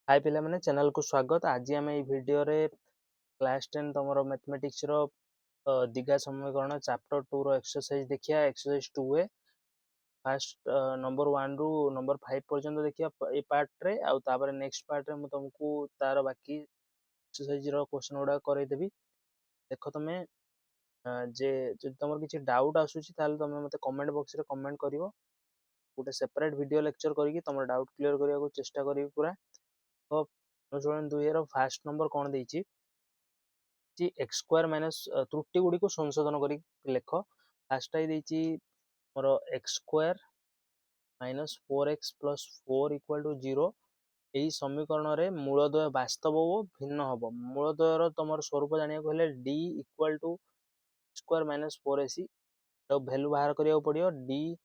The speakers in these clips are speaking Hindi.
हाय पिला माने चैनल को स्वागत। आज आम ये भिडियो रे क्लास 10 तुम मैथमेटिक्स रो दिघा समीकरण चैप्टर 2 रो एक्सरसाइज देखिया। एक्सरसाइज 2 ए फास्ट नंबर 1 रु नंबर 5 पर्यंत देखिया ए पार्ट रे आउ तापर नेक्स्ट पार्ट रे मु तुमको तार बाकी एक्सरसाइज रो क्वेश्चन गुडा करई देबी। देखो तमे जे जदि तुम किसी डाउट आसुची ताले तमे मते कमेंट बॉक्स रे कमेंट करिवो। गोटे सेपरेट वीडियो लेक्चर करके तुम डाउट क्लियर करने को चेष्टा करी पूरा। तो अनुसरण 2 रो फास्ट नंबर कौन देछि जी एक्स स्क्वायर माइनस त्रुटि गुडी को संशोधन करी लेख। फास्ट आई देछि मोर x square minus 4x plus 4 equal to 0। यही समीकरण रे मूलद्वय वास्तव ओ भिन्न हम। मूलद्वयर तुम स्वरूप जाना हेले D equal to square minus 4ac value बाहर करिया पड़ियो। डी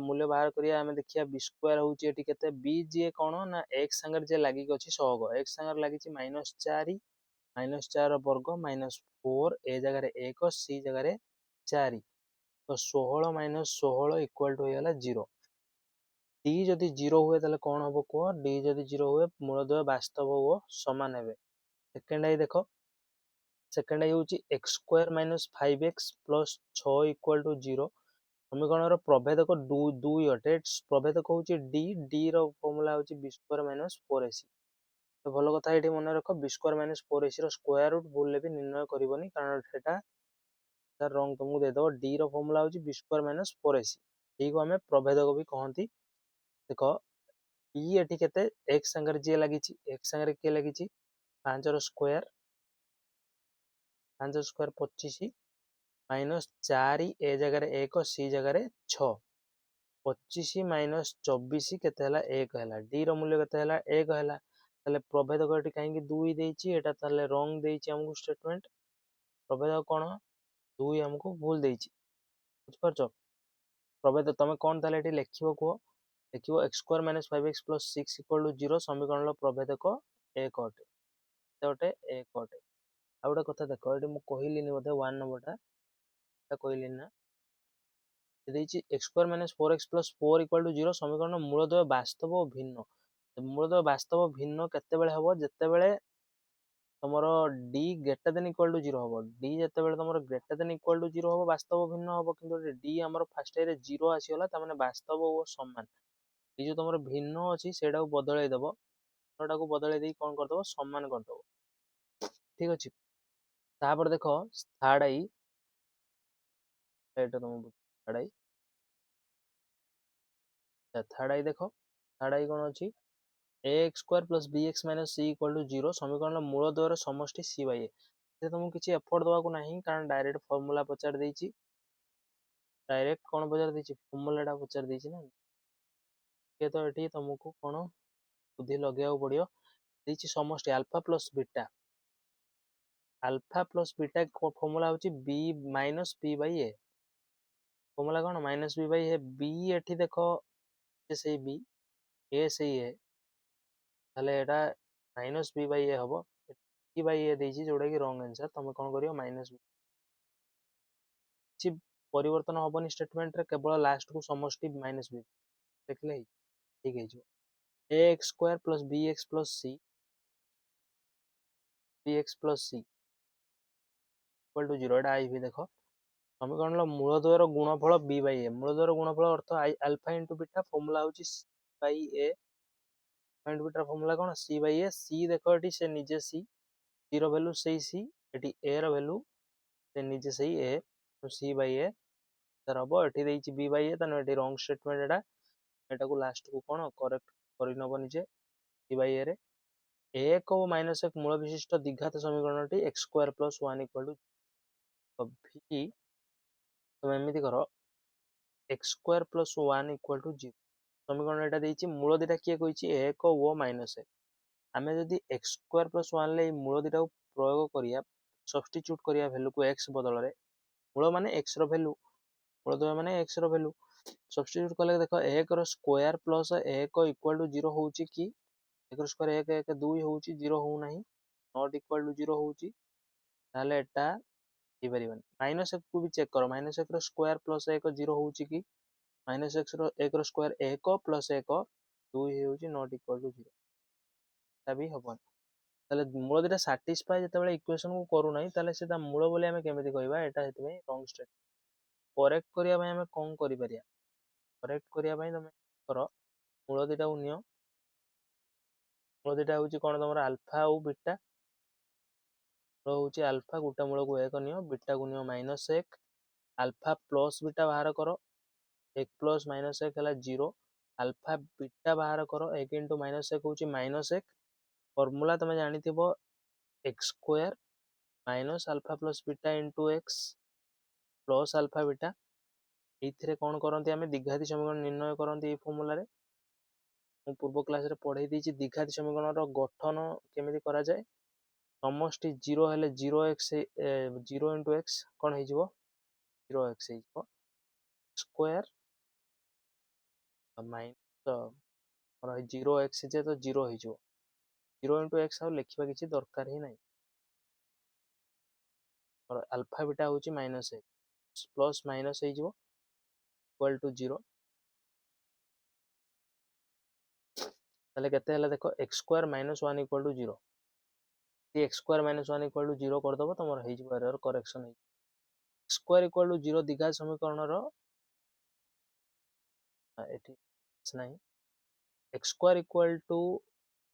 मूल्य बाहर करिया आमे देखिया बी स्क्वायर होची एठी केते बी जे कोन ना x संगर जे लागि अछि सहग x संगर लागि छि -4 वर्ग माइनस 4 ए जगह 1 सी जगह 4 तो 16 माइनस 16 इक्वल टू होला 0। डी जदि 0 हुए ताले कोन हबो को डी जदि 0 हुए मूलद्वय वास्तव ओ समान हेबे। सेकंड आई देखो सेकंड आई होची x square minus 5x plus 6 equal to 0। समीकरण प्रभेदक दुई अटे। प्रभेदक हूँ डी डी फर्मूला हूँ बी स्क्वायर माइनस 4ac। तो भल कथा ये मन रख B square minus 4ac square root भूल भी निर्णय करनी कारण सेटा रंग तुमको देदेव। डी फर्मूला हूँ बी स्क्वायर माइनस 4ac ठीक आम प्रभेदक भी कहती। देख बी एटी के एक्स सांगे जी लगी एक्स सांगे किए लगी 5 स्क्वायर 25 माइनस 4 ए जगह 1 सी जगह 6 25 माइनस 24 केते 1 है। डी मूल्य केते 1 है। ताले प्रभेदक ये कहीं 2 देछि एटा ताले रंग देछि हमको स्टेटमेंट। प्रभेदक कोन 2 हमको भूल देछि बुझ परछो। प्रभेदक तमे कोन ताले एटी लिखिबो को लिखिबो x square minus 5x plus 6 equal to 0 समीकरण प्रभेदक 1 अटे अटे 1 अटे। आ गोटे कथा देख ये मु कहलिनी बोधे 1 नंबरटा कहलिनी ना x square minus 4x plus 4 equal to 0 समीकरण मूलद्वय वास्तव और भिन्न। मूलद्वय वास्तव भिन्न केतेबेले हबो जेतेबेले तुमरो d greater than equal to 0 हबो। डी जेतेबेले तुमरो ग्रेटर देन इक्वल टू 0 हबो वास्तव भिन्न हबो किंतु डी हमर फर्स्ट रे 0 आसीगला त माने वास्तव और समान। ये जो तुमरो भिन्न अछि सेटा को बदलै देबो भिन्नटा को बदलै देई कोन कर देबो समान कर देबो ठीक अछि। तापर देखो थर्ड आई एटा तुम थर्ड आई थर्ड आई देखो थर्ड आई कौन अच्छी x square plus B x minus C equal to 0 समीकरण मूलद्वयर समष्टि सी बाई ए। तुमको किसी एफर्ट देवा नहीं कारण डायरेक्ट फर्मूला पचार देछि। डायरेक्ट कौन पचार देछि फर्मूला पचार देछि ना ये तो ये तुमको कौन बुद्धि लगे पड़ो देछि समष्टि alpha plus beta. Alpha plus beta formula हूँ b minus b by a. Formula कौन minus b by a b एठी देखो से बी ए से ए ताले एटा माइनस बी बाई ए हबो बी बाई ए देछि जोटा कि रॉन्ग आंसर। तुम कौन करियो माइनस बी କିଛି परिवर्तन हबनी स्टेटमेंट रे केवल लास्ट को समष्टि माइनस बी देखले ठीक है जो a x square plus B x plus c equal to 0 एटा आई भी देखो समीकरण मूलद्वयर गुणफल बी बाई ए। मूलद्वयर गुणफल अर्थ अल्फा इंटू बीटा फॉर्मूला हूँ बाई ए बीटा फॉर्मूला कौन सी बाई ए। सी देखो ये से निजे सी सी वैल्यू से सी ये ए वैल्यू से निजे से ए तो सी बाई ए सर हम ये बी बाई ए तेना ये रंग स्टेटमेंट एटा एटा को लास्ट को कौन करेक्ट करनब निजे सी बाई ए रे एक और माइनस एक मूल विशिष्ट द्विघात समीकरण टी x square plus 1 equal to भी तुम एमती कर x square plus 1 equal to 0 समीकरण एटा देछि मूल दिटा किए कहिछि एक ओ माइनस एक आम जदि एक्स स्क्वायर प्लस 1 ले मूल दिटा प्रयोग करिया सब्स्टिट्यूट करिया वैल्यू को एक्स बदल रे मूल माने एक्स रो वैल्यू मूलद्वय माने एक्स रो वैल्यू सब्स्टिट्यूट कले देखो एक रो स्क्वायर प्लस एक इक्वल टू 0 होउछि कि एक रो स्क्वायर एक एक 2 होउछि 0 हो नाही नॉट इक्वल टू 0 होउछि ताले एटा ही परिबन। माइनस एक को भी चेक करो माइनस एक रो स्क्वायर प्लस एक 0 होउछि कि माइनस एक रो स्क्वायर एक प्लस एक 2 होउछि नॉट इक्वल टू 0 ता भी हबन ताले मूल दुटा सैटिस्फाई जेतेबेले इक्वेशन को करू नाही ताले सेटा मूल बोली आमे केमिति कहबा एटा हेतु रॉन्ग स्टेट करेक्ट करिया पई आमे कोन करि परिया करेक्ट करिया पई तमे करो मूल दुटा को नियो मूल दुटा होची कोन तमरा अल्फा और बीटा मूल होची अल्फा गोटा मूल को 1 नियो बीटा को नियो -1 अल्फा प्लस बीटा बाहर करो 1 प्लस -1 हला 0 अल्फा बीटा बाहर करो 1 * -1 होची -1 फॉर्मूला तमे जानि थिबो x square minus alpha plus beta into x plus alpha beta ये कौन करते आम द्विघाती समीकरण निर्णय करते ये फॉर्मूला रे पूर्व क्लास रे पढ़ाई दी द्विघाती समीकरण गठन केमिति करा जाए समष्टि 0 हेले 0x 0 * x कौन हो 0x स्क्वायर माइनस 0x जे तो 0 हो 0 * x आ लिखा किसी दरकार ही नहीं अल्फा बीटा हूँ -1 प्लस माइनस इक्वल टू 0 ताले केते हला देखो x square -1 equal to 0 x square -1 equal to 0 कर दबो तमर हे जिवो एरर करेक्शन हे x स्क्वायर इक्वल टू 0 द्विघात समीकरण रो एठी नहीं x स्क्वायर इक्वल टू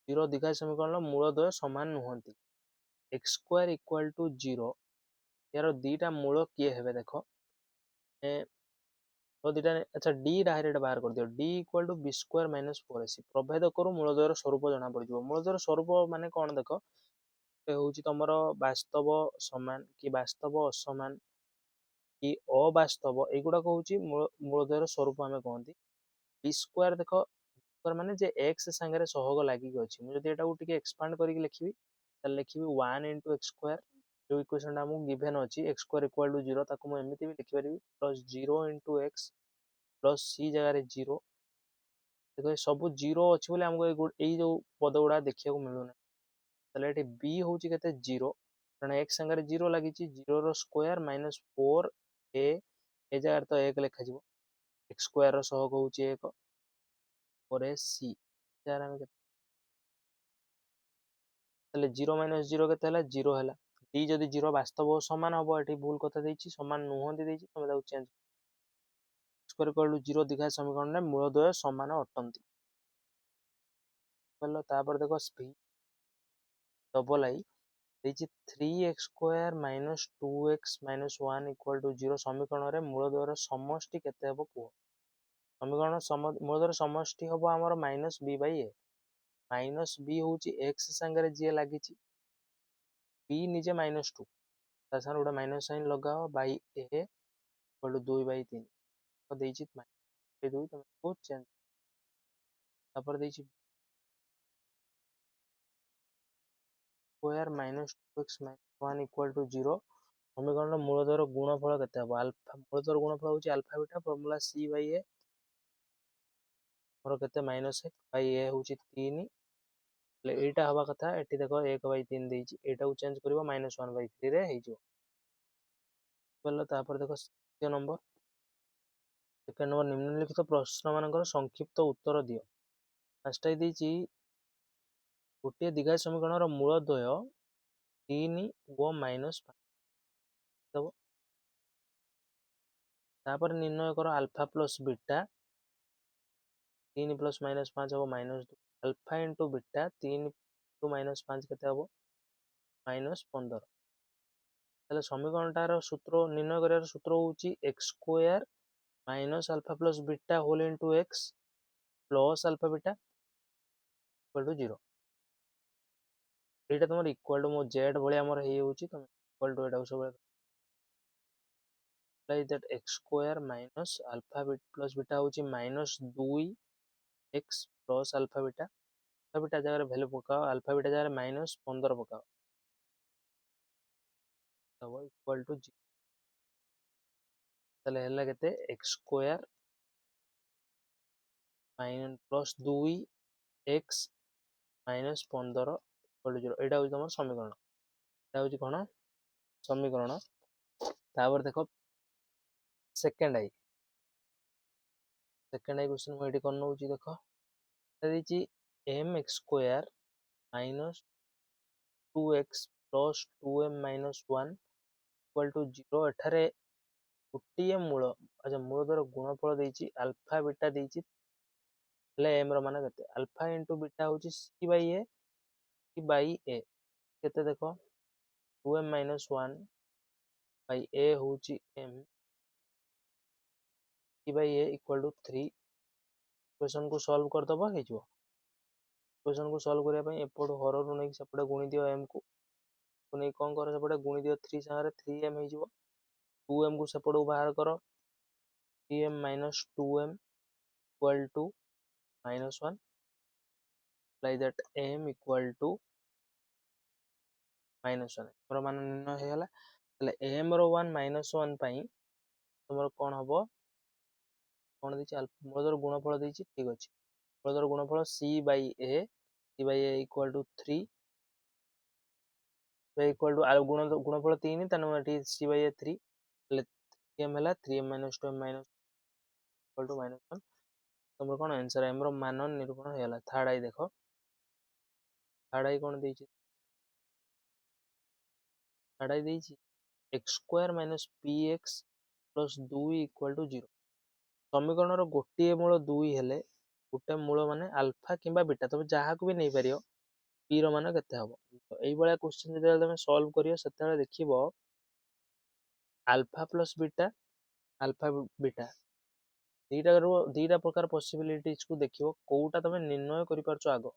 0 द्विघात समीकरण मूलद्वय समान नुहंती x स्क्वायर इक्वल टू 0 यार दीटा मूल किए हेबे देखो तो दीटा अच्छा d डायरेक्ट बाहर कर दियो d equal to b square -4ac प्रभेद करू मूलद्वयर स्वरूप जना पड़ जिवो मूलद्वयर स्वरूप माने कोन देखो ए होची तमरो वास्तव समान कि वास्तव असमान कि अवास्तव एगुडा होची मूलद्वयर स्वरूप आमे कहंती b स्क्वायर देखो स्क्वायर माने जे x संगे सहग लागि अछि मु जदि एटा को टिके एक्सपांड करिक लिखिबी त लिखिबी 1 * x स्क्वायर जो इक्वेशन टा हमु गिवन अछि x स्क्वायर इक्वल टू 0 ताको मु एमिति भी लिखि परिबी प्लस 0 * x प्लस c जगह रे 0 देखो सब 0 अछि बोले हमको एई जो पद गुडा देखिया को मिलुना तले एठी b होची केते 0 कारण x संगे 0 लागि छि 0 रो स्क्वायर -4a ए जगह तो 1 लिखा जिवो x स्क्वायर रो सहग होची 1 और c यार हम तले 0 - 0 केते हला 0 हला d जदि 0 वास्तव समान हबो एठी भूल कथा देछि समान नुहंती देछि तमे दाउ चेंज स्क्वायर इक्वल टू 0 द्विघात समीकरण में मूलद्वय समान अटंती बोलो तापर देखो स्पीड डबल आई देछि 3x square -2x -1 equal to 0 समीकरण रे मूलद्वयर समष्टि केते हबो को समीकरण मूलद्वयर समष्टि हबो हमर -b/a -b होची x संगे जे लागि छि b निजे -2 ता सार उडा माइनस साइन लगाओ बाई a इक्वल टू 2/3 तो देछि -2 तमे को चेंज तापर देछि स्क्वायर -2x -1 इक्वल टू 0 समीकरण मूलद्वयर गुणफल केते हबो अल्फा मूलद्वयर गुणफल होची अल्फा बीटा फार्मूला c/a और केते -1/a होची 3 ले एटा हवा कथा एठी देखो 1/3 देछि एटा को चेंज करबो -1/3 रे हे जो बोलो तापर देखो सेकंड नंबर निम्नलिखित प्रश्न मानकर संक्षिप्त उत्तर दियो फर्स्ट देछि गोटे द्विघात समीकरण मूलद्वय 3 व -5 तब तापर निर्णय करो अल्फा प्लस बीटा 3 + -5 हो -2 अल्फा इंटू बीटा 3 * -5 केते हो -15 ताले समीकरणटार सूत्र निर्णय करियार सूत्र होची x square minus alpha plus beta whole into x plus alpha beta equal to 0 एटा तुम इक्वल टू मो z भली हमर हे होची तुम इक्वल टू एटा सब apply that x square minus alpha bit plus beta होची -2x plus alpha beta जगह वैल्यू पकाओ अल्फा बीटा जगह -15 पकाओ तब इक्वल टू 0 तले हला केते x square minus plus 2x -15 equal to 0 एटा होची तमर समीकरण एटा होची कोन समीकरण तापर देखो सेकंड आई क्वेश्चन को एडी करनो होची देखो देछि mx square minus 2x plus 2m minus 1 equal to 0 ଏଠାରେ ଗୋଟିଏ ମୂଳ ଆଚ୍ଛା ମୂଳ ଦ୍ୱାରା ଗୁଣଫଳ ଦେଇଛି ଆଲଫା ବିଟା ଦେଇଛି ହେଲେ m ର ମାନ କେତେ ଆଲଫା ଇଣ୍ଟୁ ବିଟା ହଉଛି c by a c by a କେତେ ଦେଖ 2m minus 1 ବାଇ a ହଉଛି m c by a equal to 3 equation କୁ ସଲ୍ଭ କରିଦବ ହେଇଯିବ ଇକ୍ୱେସନ୍ କୁ ସଲ୍ଭ କରିବା ପାଇଁ ଏପଟୁ ହରରୁ ନେଇକି ସେପଟେ ଗୁଣି ଦିଅ m କୁ ନେଇ କଣ କର ସେପଟେ ଗୁଣି ଦିଅ 3 ସାଙ୍ଗରେ 3m ହେଇଯିବ 2m କୁ ସେପଟକୁ ବାହାର କର 3m minus 2m equal to minus 1 apply that m equal to minus 1 ଆମର ମାନ ନିର୍ଣ୍ଣୟ ହେଇଗଲା ତାହେଲେ m ର 1 minus 1 ପାଇଁ ତମର କଣ ହବ କଣ ଦେଇଛି ମୂଳଧର ଗୁଣଫଳ ଦେଇଛି ଠିକ ଅଛି ମୂଳଧର ଗୁଣଫଳ c by a equal to 3 equal to ଗୁଣଫଳ 3 ତାହେଲେ ଏଠି c by a 3 ହେଲେ 3m ହେଲା 3m minus 2m minus equal to minus 1 ତମର କଣ आंसर m ର ମାନ ନିରୂପଣ ହେଇଗଲା ଥାର୍ଡ ଆଇ ଦେଖ ଥାର୍ଡ ଆଇ କଣ ଦେଇଛି ଥାର୍ଡ ଆଇ ଦେଇଛି x square minus px plus 2 equal to 0 ସମୀକରଣର ଗୋଟିଏ ମୂଳ 2 ହେଲେ ଗୋଟେ ମୂଳ ମାନେ ଆଲଫା କିମ୍ବା ବିଟା ତମେ ଯାହାକୁ ବି ନେଇପାରିବ p ର ମାନ କେତେ ହବ এইଭଳିଆ କ୍ୱେଶ୍ଚିନ୍ ଯେତେବେଳେ ତମେ ସଲ୍ଭ କରିବ ସେତେବେଳେ ଦେଖିବ ଆଲଫା ପ୍ଲସ୍ ବିଟା ଆଲଫା ବିଟା ଦିଟା ପ୍ରକାର ପସିବିଲିଟିଜ୍ କୁ ଦେଖିବ କୋଉଟା ତମେ ନିର୍ଣ୍ଣୟ କରିପାରୁଛ ଆଗ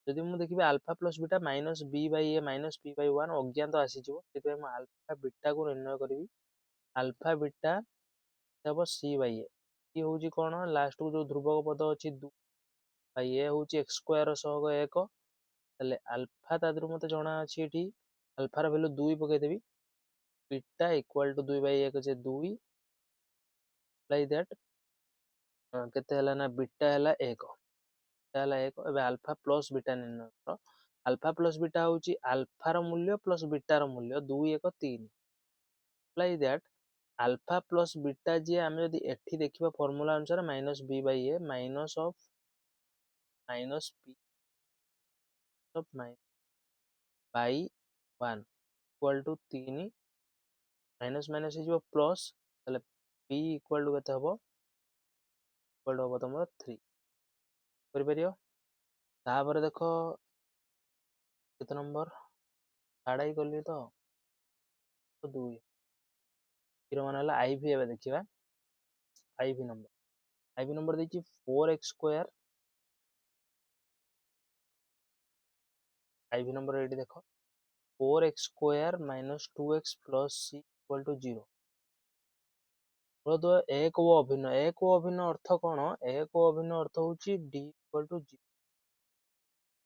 ଯଦି ମୁଁ ଦେଖିବି alpha plus beta minus b by a minus p by 1 ଅଜ୍ଞାତ ଆସିଯିବ ସେଥିପାଇଁ ମୁଁ ଆଲଫା ବିଟାକୁ ନିର୍ଣ୍ଣୟ କରିବି ଆଲଫା ବିଟା ହେବ c ବାଇ a ଇ ହଉଛି କଣ ଲାଷ୍ଟକୁ ଯୋଉ ଧ୍ରୁବକ ପଦ ଅଛି 2 ବାଇ a ହଉଛି x ସ୍କୋୟାର ସହଗ 1 ତାହେଲେ ଆଲଫା ତା ଦେହରୁ ମତେ ଜଣା ଅଛି ଏଠି ଆଲଫାର ଭ୍ୟାଲୁ 2 ପକେଇଦେବି ବିଟା ଇକ୍ୱାଲ ଟୁ 2 ବାଇ 1 ଯେ 2 ଲାଇକ୍ ଦ୍ୟାଟ୍ କେତେ ହେଲା ନା ବିଟା ହେଲା 1 ହେଲା 1 ଏବେ ଆଲଫା ପ୍ଲସ୍ ବିଟା ନିର୍ଣ୍ଣୟ କର ଆଲଫା ପ୍ଲସ୍ ବିଟା ହଉଛି ଆଲଫାର ମୂଲ୍ୟ ପ୍ଲସ୍ ବିଟାର ମୂଲ୍ୟ 2 1 3 like that alpha plus beta ଯିଏ ଆମେ ଯଦି ଏଠି ଦେଖିବା ଫର୍ମୁଲା ଅନୁସାରେ minus b by a minus of minus p of Bai 1 equal to 3 minus minus ହେଇଯିବ ପ୍ଲସ୍ ତାହେଲେ p ଇକ୍ୱାଲ ଟୁ କେତେ ହବ ଇକ୍ୱାଲ ଟୁ ହବ ତମର 3 କରିପାରିବ ତାପରେ ଦେଖ କେତେ ନମ୍ବର ଥାର୍ଡ ଆଇ କଲି ତ 2 ର ମାନ ହେଲା iv ଏବେ ଦେଖିବା iv ନମ୍ବର ଦେଇଛି 4x ସ୍କୋୟାର iv ନମ୍ବର ଏଇଠି ଦେଖ 4x square minus 2x plus c equal two 0 ମୂଳଦୟ ଏକ ଓ ଅଭିନ୍ନ ଅର୍ଥ କଣ ଏକ ଓ ଅଭିନ୍ନ ଅର୍ଥ ହଉଛି d ଇକ୍ୱାଲ ଟୁ 0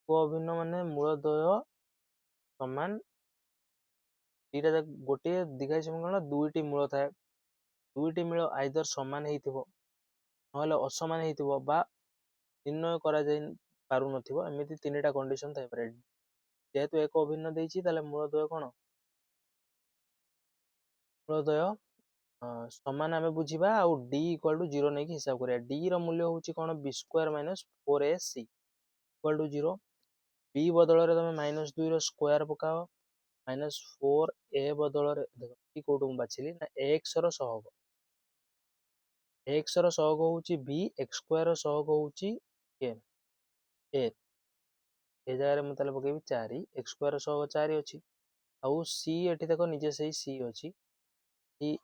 ଏକ ଅଭିନ୍ନ ମାନେ ମୂଳଦୟ ସମାନ ଦିଟା ଗୋଟିଏ ଦ୍ୱିଘାଇ ସମୀକରଣ ଦୁଇଟି ମୂଳ ଥାଏ ଦୁଇଟି ମୂଳ ଆଇଦର ସମାନ ହେଇଥିବ ନହେଲେ ଅସମାନ ହେଇଥିବ ବା ନିର୍ଣ୍ଣୟ କରାଯାଇ ପାରୁନଥିବ ଏମିତି ତିନିଟା କଣ୍ଡିସନ ଥାଇପାରେ ଯେହେତୁ ଏକ ଅଭିନ୍ନ ଦେଇଛି ତାହେଲେ ମୂଳଦୟ କଣ ମୂଳଦୟ ସମାନ ଆମେ ବୁଝିବା ଆଉ d ଇକ୍ୱାଲ ଟୁ 0 ନେଇକି ହିସାବ କରିବା d ର ମୂଲ୍ୟ ହଉଛି କଣ b square minus 4ac equal to 0 b ବଦଳରେ ତମେ ମାଇନସ୍ 2 ର ସ୍କୋୟାର ପକାଅ ମାଇନସ୍ 4a ବଦଳରେ ଦେଖ p କୋଉଠୁ ମୁଁ ବାଛିଲି ନା x ର ସହଗ x ର ସହଗ ହଉଛି b x ସ୍କୋୟାର ସହଗ ହଉଛି a ଏ ଜାଗାରେ ମୁଁ ତାହେଲେ ପକେଇବି 4 x ସ୍କୋୟାର ସହଗ 4 ଅଛି ଆଉ c ଏଠି ଦେଖ ନିଜେ ସେଇ c ଅଛି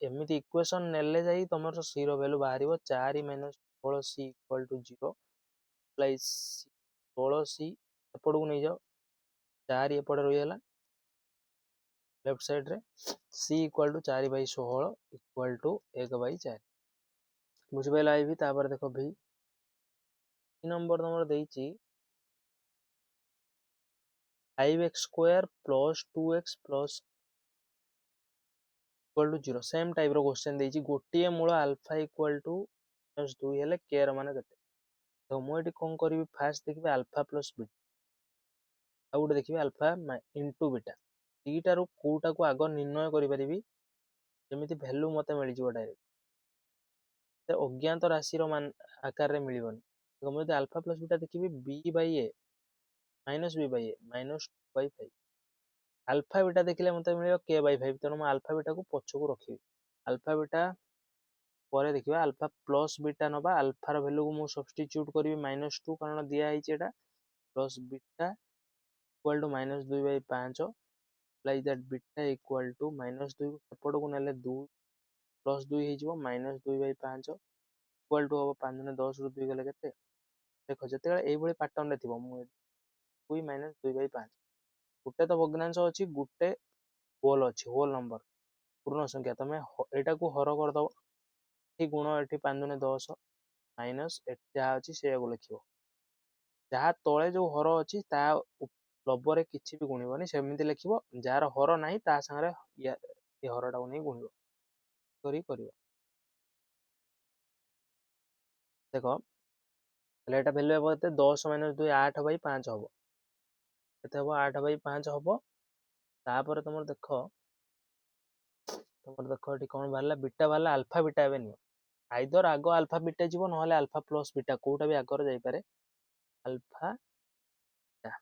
ଏମିତି ଇକ୍ୱେସନ ନେଲେ ଯାଇ ତମର c ର ଭ୍ୟାଲୁ ବାହାରିବ 4 minus 16c equal to 0 plus 16c ଏପଟକୁ ନେଇଯାଅ 4 ଏପଟେ ରହିଗଲା लेफ्ट साइड रे c equal to 4 by 16 equal to 1 by 4 बुझिपाइल आइबी तापर देखो भी नंबर नंबर देइची 5x square plus 2x plus equal to 0 same type रो क्वेश्चन देइची गोटिए मूल अल्फा इक्वल टू -2 हेले k र माने केते तो मु एटी कोन करबी फास्ट देखबे अल्फा प्लस बीटा आ गुटे देखबे अल्फा इनटू बीटा दीटा रो कोटा को आग निर्णय करि परिबी जेमिति वैल्यू मते मिल जिवो डायरेक्ट ते अज्ञात राशि रो मान आकार रे मिलिबनी तो मु जदि अल्फा प्लस बीटा देखबी b by a minus b by a minus 2/5 alpha beta देखिले मते मिलियो k/5 तेणु मैं अल्फा बीटा को पछकू रखिबी अल्फा बीटा पर देखिबा अल्फा प्लस बीटा नबा अल्फार वैल्यू को मु सब्स्टिट्यूट करिवि -2 कारण दिया ହେଇଛି एटा plus beta equal to -2/5 like that beta equal to -2 सेपट को नेले 2 +2 ହେଇଯିବ -2/5 इक्वल टू हम 5 × 10 ରୁ 2 गले केते देखो जते एई भली पैटर्न रे थिबो मु 2 - 2/5 गुटे तो भग्नांश अछि गुटे होल अछि होल नंबर पूर्ण संख्या तमे एटा को हर कर दबो एठी गुण एठी 5 × 10 माइनस एठी जहा अछि से को लिखिबो जहा तळे जो हर अछि ता लबरे किछि भी गुणिबोनी सेमिति लिखिबो जार हर नाही ता संगरे ये हरटा को नै गुणिबो करी करिवो देखो ताले एटा वैल्यू हेबो एते 10 - 2 8/5 हबो केते हबो 8/5 हबो तापर तमर देखो एठी कोन बाहरला बीटा बाहरला अल्फा बीटा एबे नियो आइदर आगो अल्फा बीटा जीवो नहले अल्फा प्लस बीटा कोटा भी आगर जाई पारे अल्फा बीटा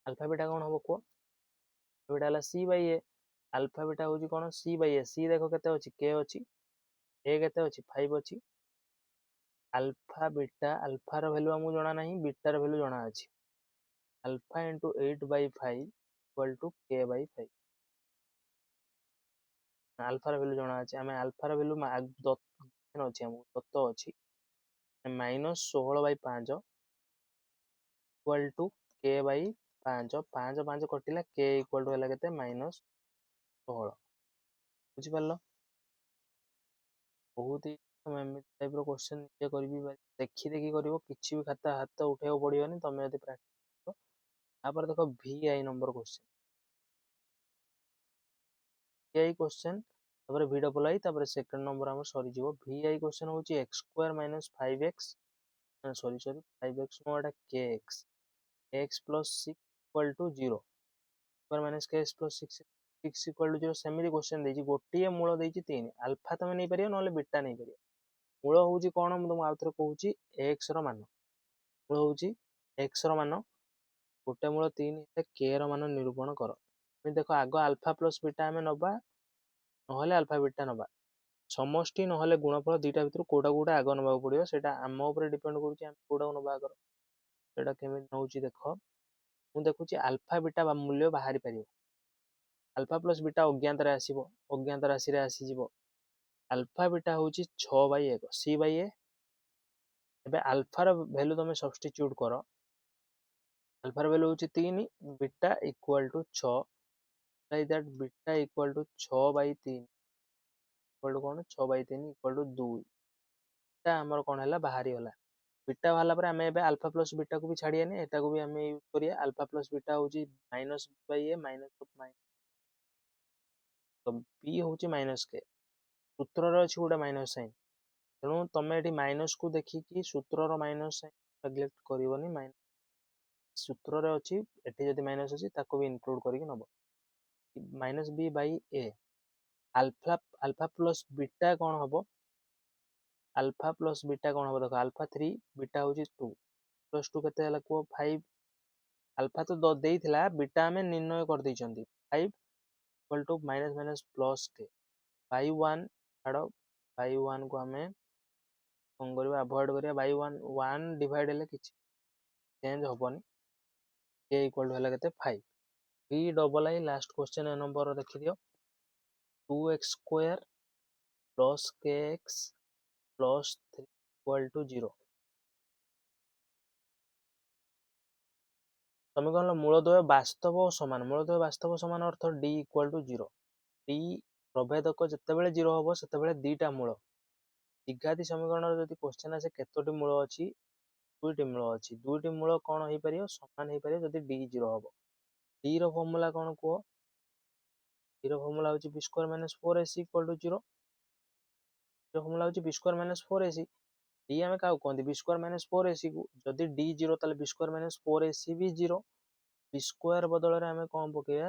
अल्फा बीटा कोन हबो को बीटा हला c/a अल्फा बीटा होची कोन c/a c देखो केते अछि k अछि a केते अछि 5 अछि अल्फा बीटा अल्फा रो वैल्यू हमु जणा नाही बीटा रो वैल्यू जणा अछि अल्फा * 8/5 = k/5 अल्फा रो वैल्यू जणा अछि हमें अल्फा रो वैल्यू अछि हमु दत्त अछि -16/5 इक्वल टू k/5 5 5 कटिला k इक्वल टू हला केते -16 बुझि पारलो बहुत ही तुम एमती टाइप रो क्वेश्चन निजे करबी देखि देखि करिवो किछि भी खाता हाथ उठेको पड़ियोनी तमे यदि प्रैक्टिस करो तापर देखो VI number question VI question तापर V डबल I तापर सेकंड नंबर हमर सरी जीवो VI क्वेश्चन होची x² - 5x sorry 5x no एटा kx x plus 6 equal to 0 square minus kx plus 6 equal to 0 सेमिति क्वेश्चन देछि गोटिए मूल देछि 3 अल्फा तमे नै परियो नले बीटा नै परियो मूल होउची कोन मु तुम आउथरे कहूची x रो मान मूल होउची x रो मान गोटे मूल 3 हे k रो मान निरूपण करो मैं देखो आगो अल्फा प्लस बीटा हमें नबा नहले अल्फा बीटा नबा समष्टि नहले गुणफल दुईटा भितर कोटा कोटा आग नबाक पड़ियो सेटा आम ऊपर डिपेंड करूची हम कोटा नबा आगर सेटा केमिति नउची देखो मु देखुची अल्फा बीटा बा मूल्य बाहरी परियो अल्फा प्लस बीटा अज्ञात रे आसीबो अज्ञात राशि रे आसी जीवो अल्फा बीटा होची 6/1 c/a एबे अल्फा रो वैल्यू तमे सब्स्टिट्यूट करो अल्फा रो वैल्यू होची 3 beta equal to 6 like that beta equal to 6/3 equal to कोन 6/3 इक्वल टू 2 ता हमर कोन हला बाहरी होला बीटा वाला पर हमें एबे अल्फा प्लस बीटा को भी छाड़ियानी एटा को भी हमें यूज करिया अल्फा प्लस बीटा होची -b/a माइनस तो b होची माइनस के सूत्र रे अछि गोटा माइनस साइन तेणु तमे एठी माइनस को देखि कि सूत्र rho minus sign neglect करिवोनी minus सूत्र रे अछि एठी जदि माइनस अछि ताको भी इंक्लूड करिक नबो -b/a alpha alpha plus beta कोन हबो अल्फा प्लस बीटा कोन हबो देखो अल्फा 3 बीटा होची 2 प्लस 2 केते हला को 5 अल्फा तो देइथिला बीटा हमें निर्णय कर दैचंती 5 equal to minus minus plus k by 1 छाड़ो बाई 1 को हमें कौन करबा अवॉइड करिया बाई 1 1 डिवाइड हेले किछि चेंज होबनी के इक्वल टू हला केते 5 बी डबल आई लास्ट क्वेश्चन ए नंबर देखि दियो 2x² plus kx plus 3 equal to 0 समीकरण मूलद्वय वास्तव और समान मूलद्वय वास्तव समान अर्थ d equal to 0 d प्रभेदक जतेबेले 0 हबो सेतेबेले दीटा मूल द्विघाती समीकरण जदि क्वेश्चन आसे केतोटी मूल अछि दुईटी मूल कोन होई परियो समान होई परियो जदि d 0 हबो d रो फार्मूला कोन को d रो फार्मूला होची b² - 4ac equal to 0 d रो फार्मूला होची b² - 4ac d हमें का कहंती b² - 4ac को जदि d 0 ताले b² - 4ac भी 0 b² बदल रे हमें कोन पकेया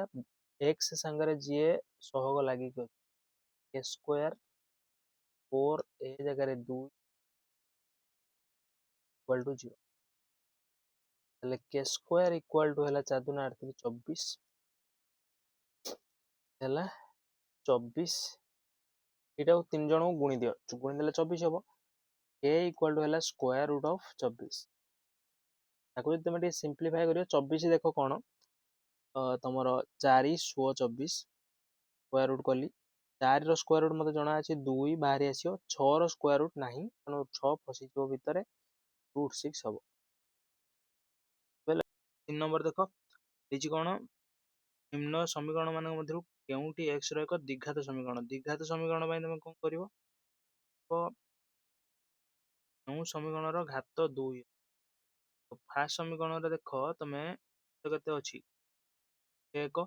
x संगरे जे सहग लागि को a² 4 a जगह रे 2 इक्वल टू 0 हेले के स्क्वायर इक्वल टू है 4 दूना 8 24 है 24 यहाँ तीन जन को गुणी दियो गुणी देले 24 हम के इक्वल टू है स्क्वायर रूट ऑफ 24 ताको तुम सिंप्लीफाई करियो 24 देख कौन तुम 4 16 24 स्क्वायर रूट कली 4 स्क्वायर रूट मत जना अच्छे 2 बाहरी आसो 6 स्क्वायर रूट ना तेणु 6 फसीज भितर रूट 6 हम तीन नंबर देख कौन निम्न समीकरण मान मध्य केउटी एक्स एक द्विघात समीकरण तुम कौन कर समीकरण घात 2 फास्ट समीकरण देख तुम केते अच्छी एक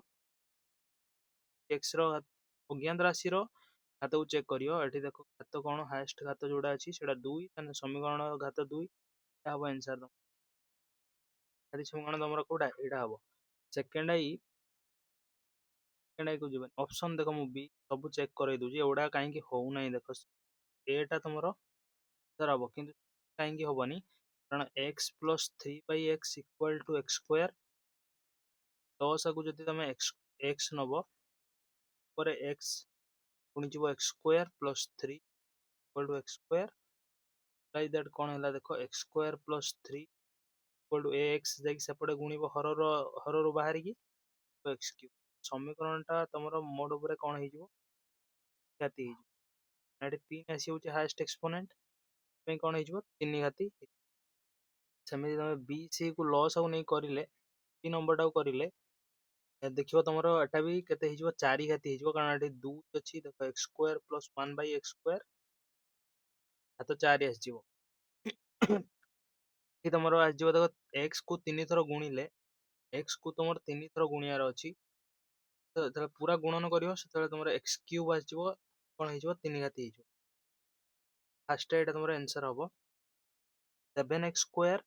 एक्स अज्ञात राशि घात को चेक करियो एठी देखो घात कौन हाईएस्ट घात जोड़ा अच्छी से 2 समीकरण घात 2 हम आंसर समीकरण तुम कौटा यहाँ हम सेकेंड आई को जीवन ऑप्शन देख मु बी सब चेक कर दूसरी एगुड़ा कहीं होना देख एटा तुम आंसर हम कि कहीं हेनी कारण x plus 3/x equal to x square 10 को जब तुम एक्स नब पर एक्स पुणी जीव x square plus 3 equal to x square like that कौन है देख x square plus 3 equal to x सेपटे गुणिब हर बाहर की एक्स क्यूब समीकरणटा तुम मोड उपर कौन हो घाती हो 3 आसी हूँ हाएस्ट एक्सपोनेंट कौन हो 3 घाती सेमती तुम बी सी को लॉस आउ नहीं करें बी नंबर टाक करें देखो तुम एटा भी केते 4 घाती हो कारण ये 2 अच्छी देख x square plus 1/x square तो 4 आसो तुम आसो देख एक्स को 3 थर गुणिले एक्स को तुम 3 थर गुणियार अच्छी तो पूरा गुणन कर तुम एक्स क्यूब आसो कौन हो 3 घाती हो फास्ट यहाँ तुम आंसर हम 7x square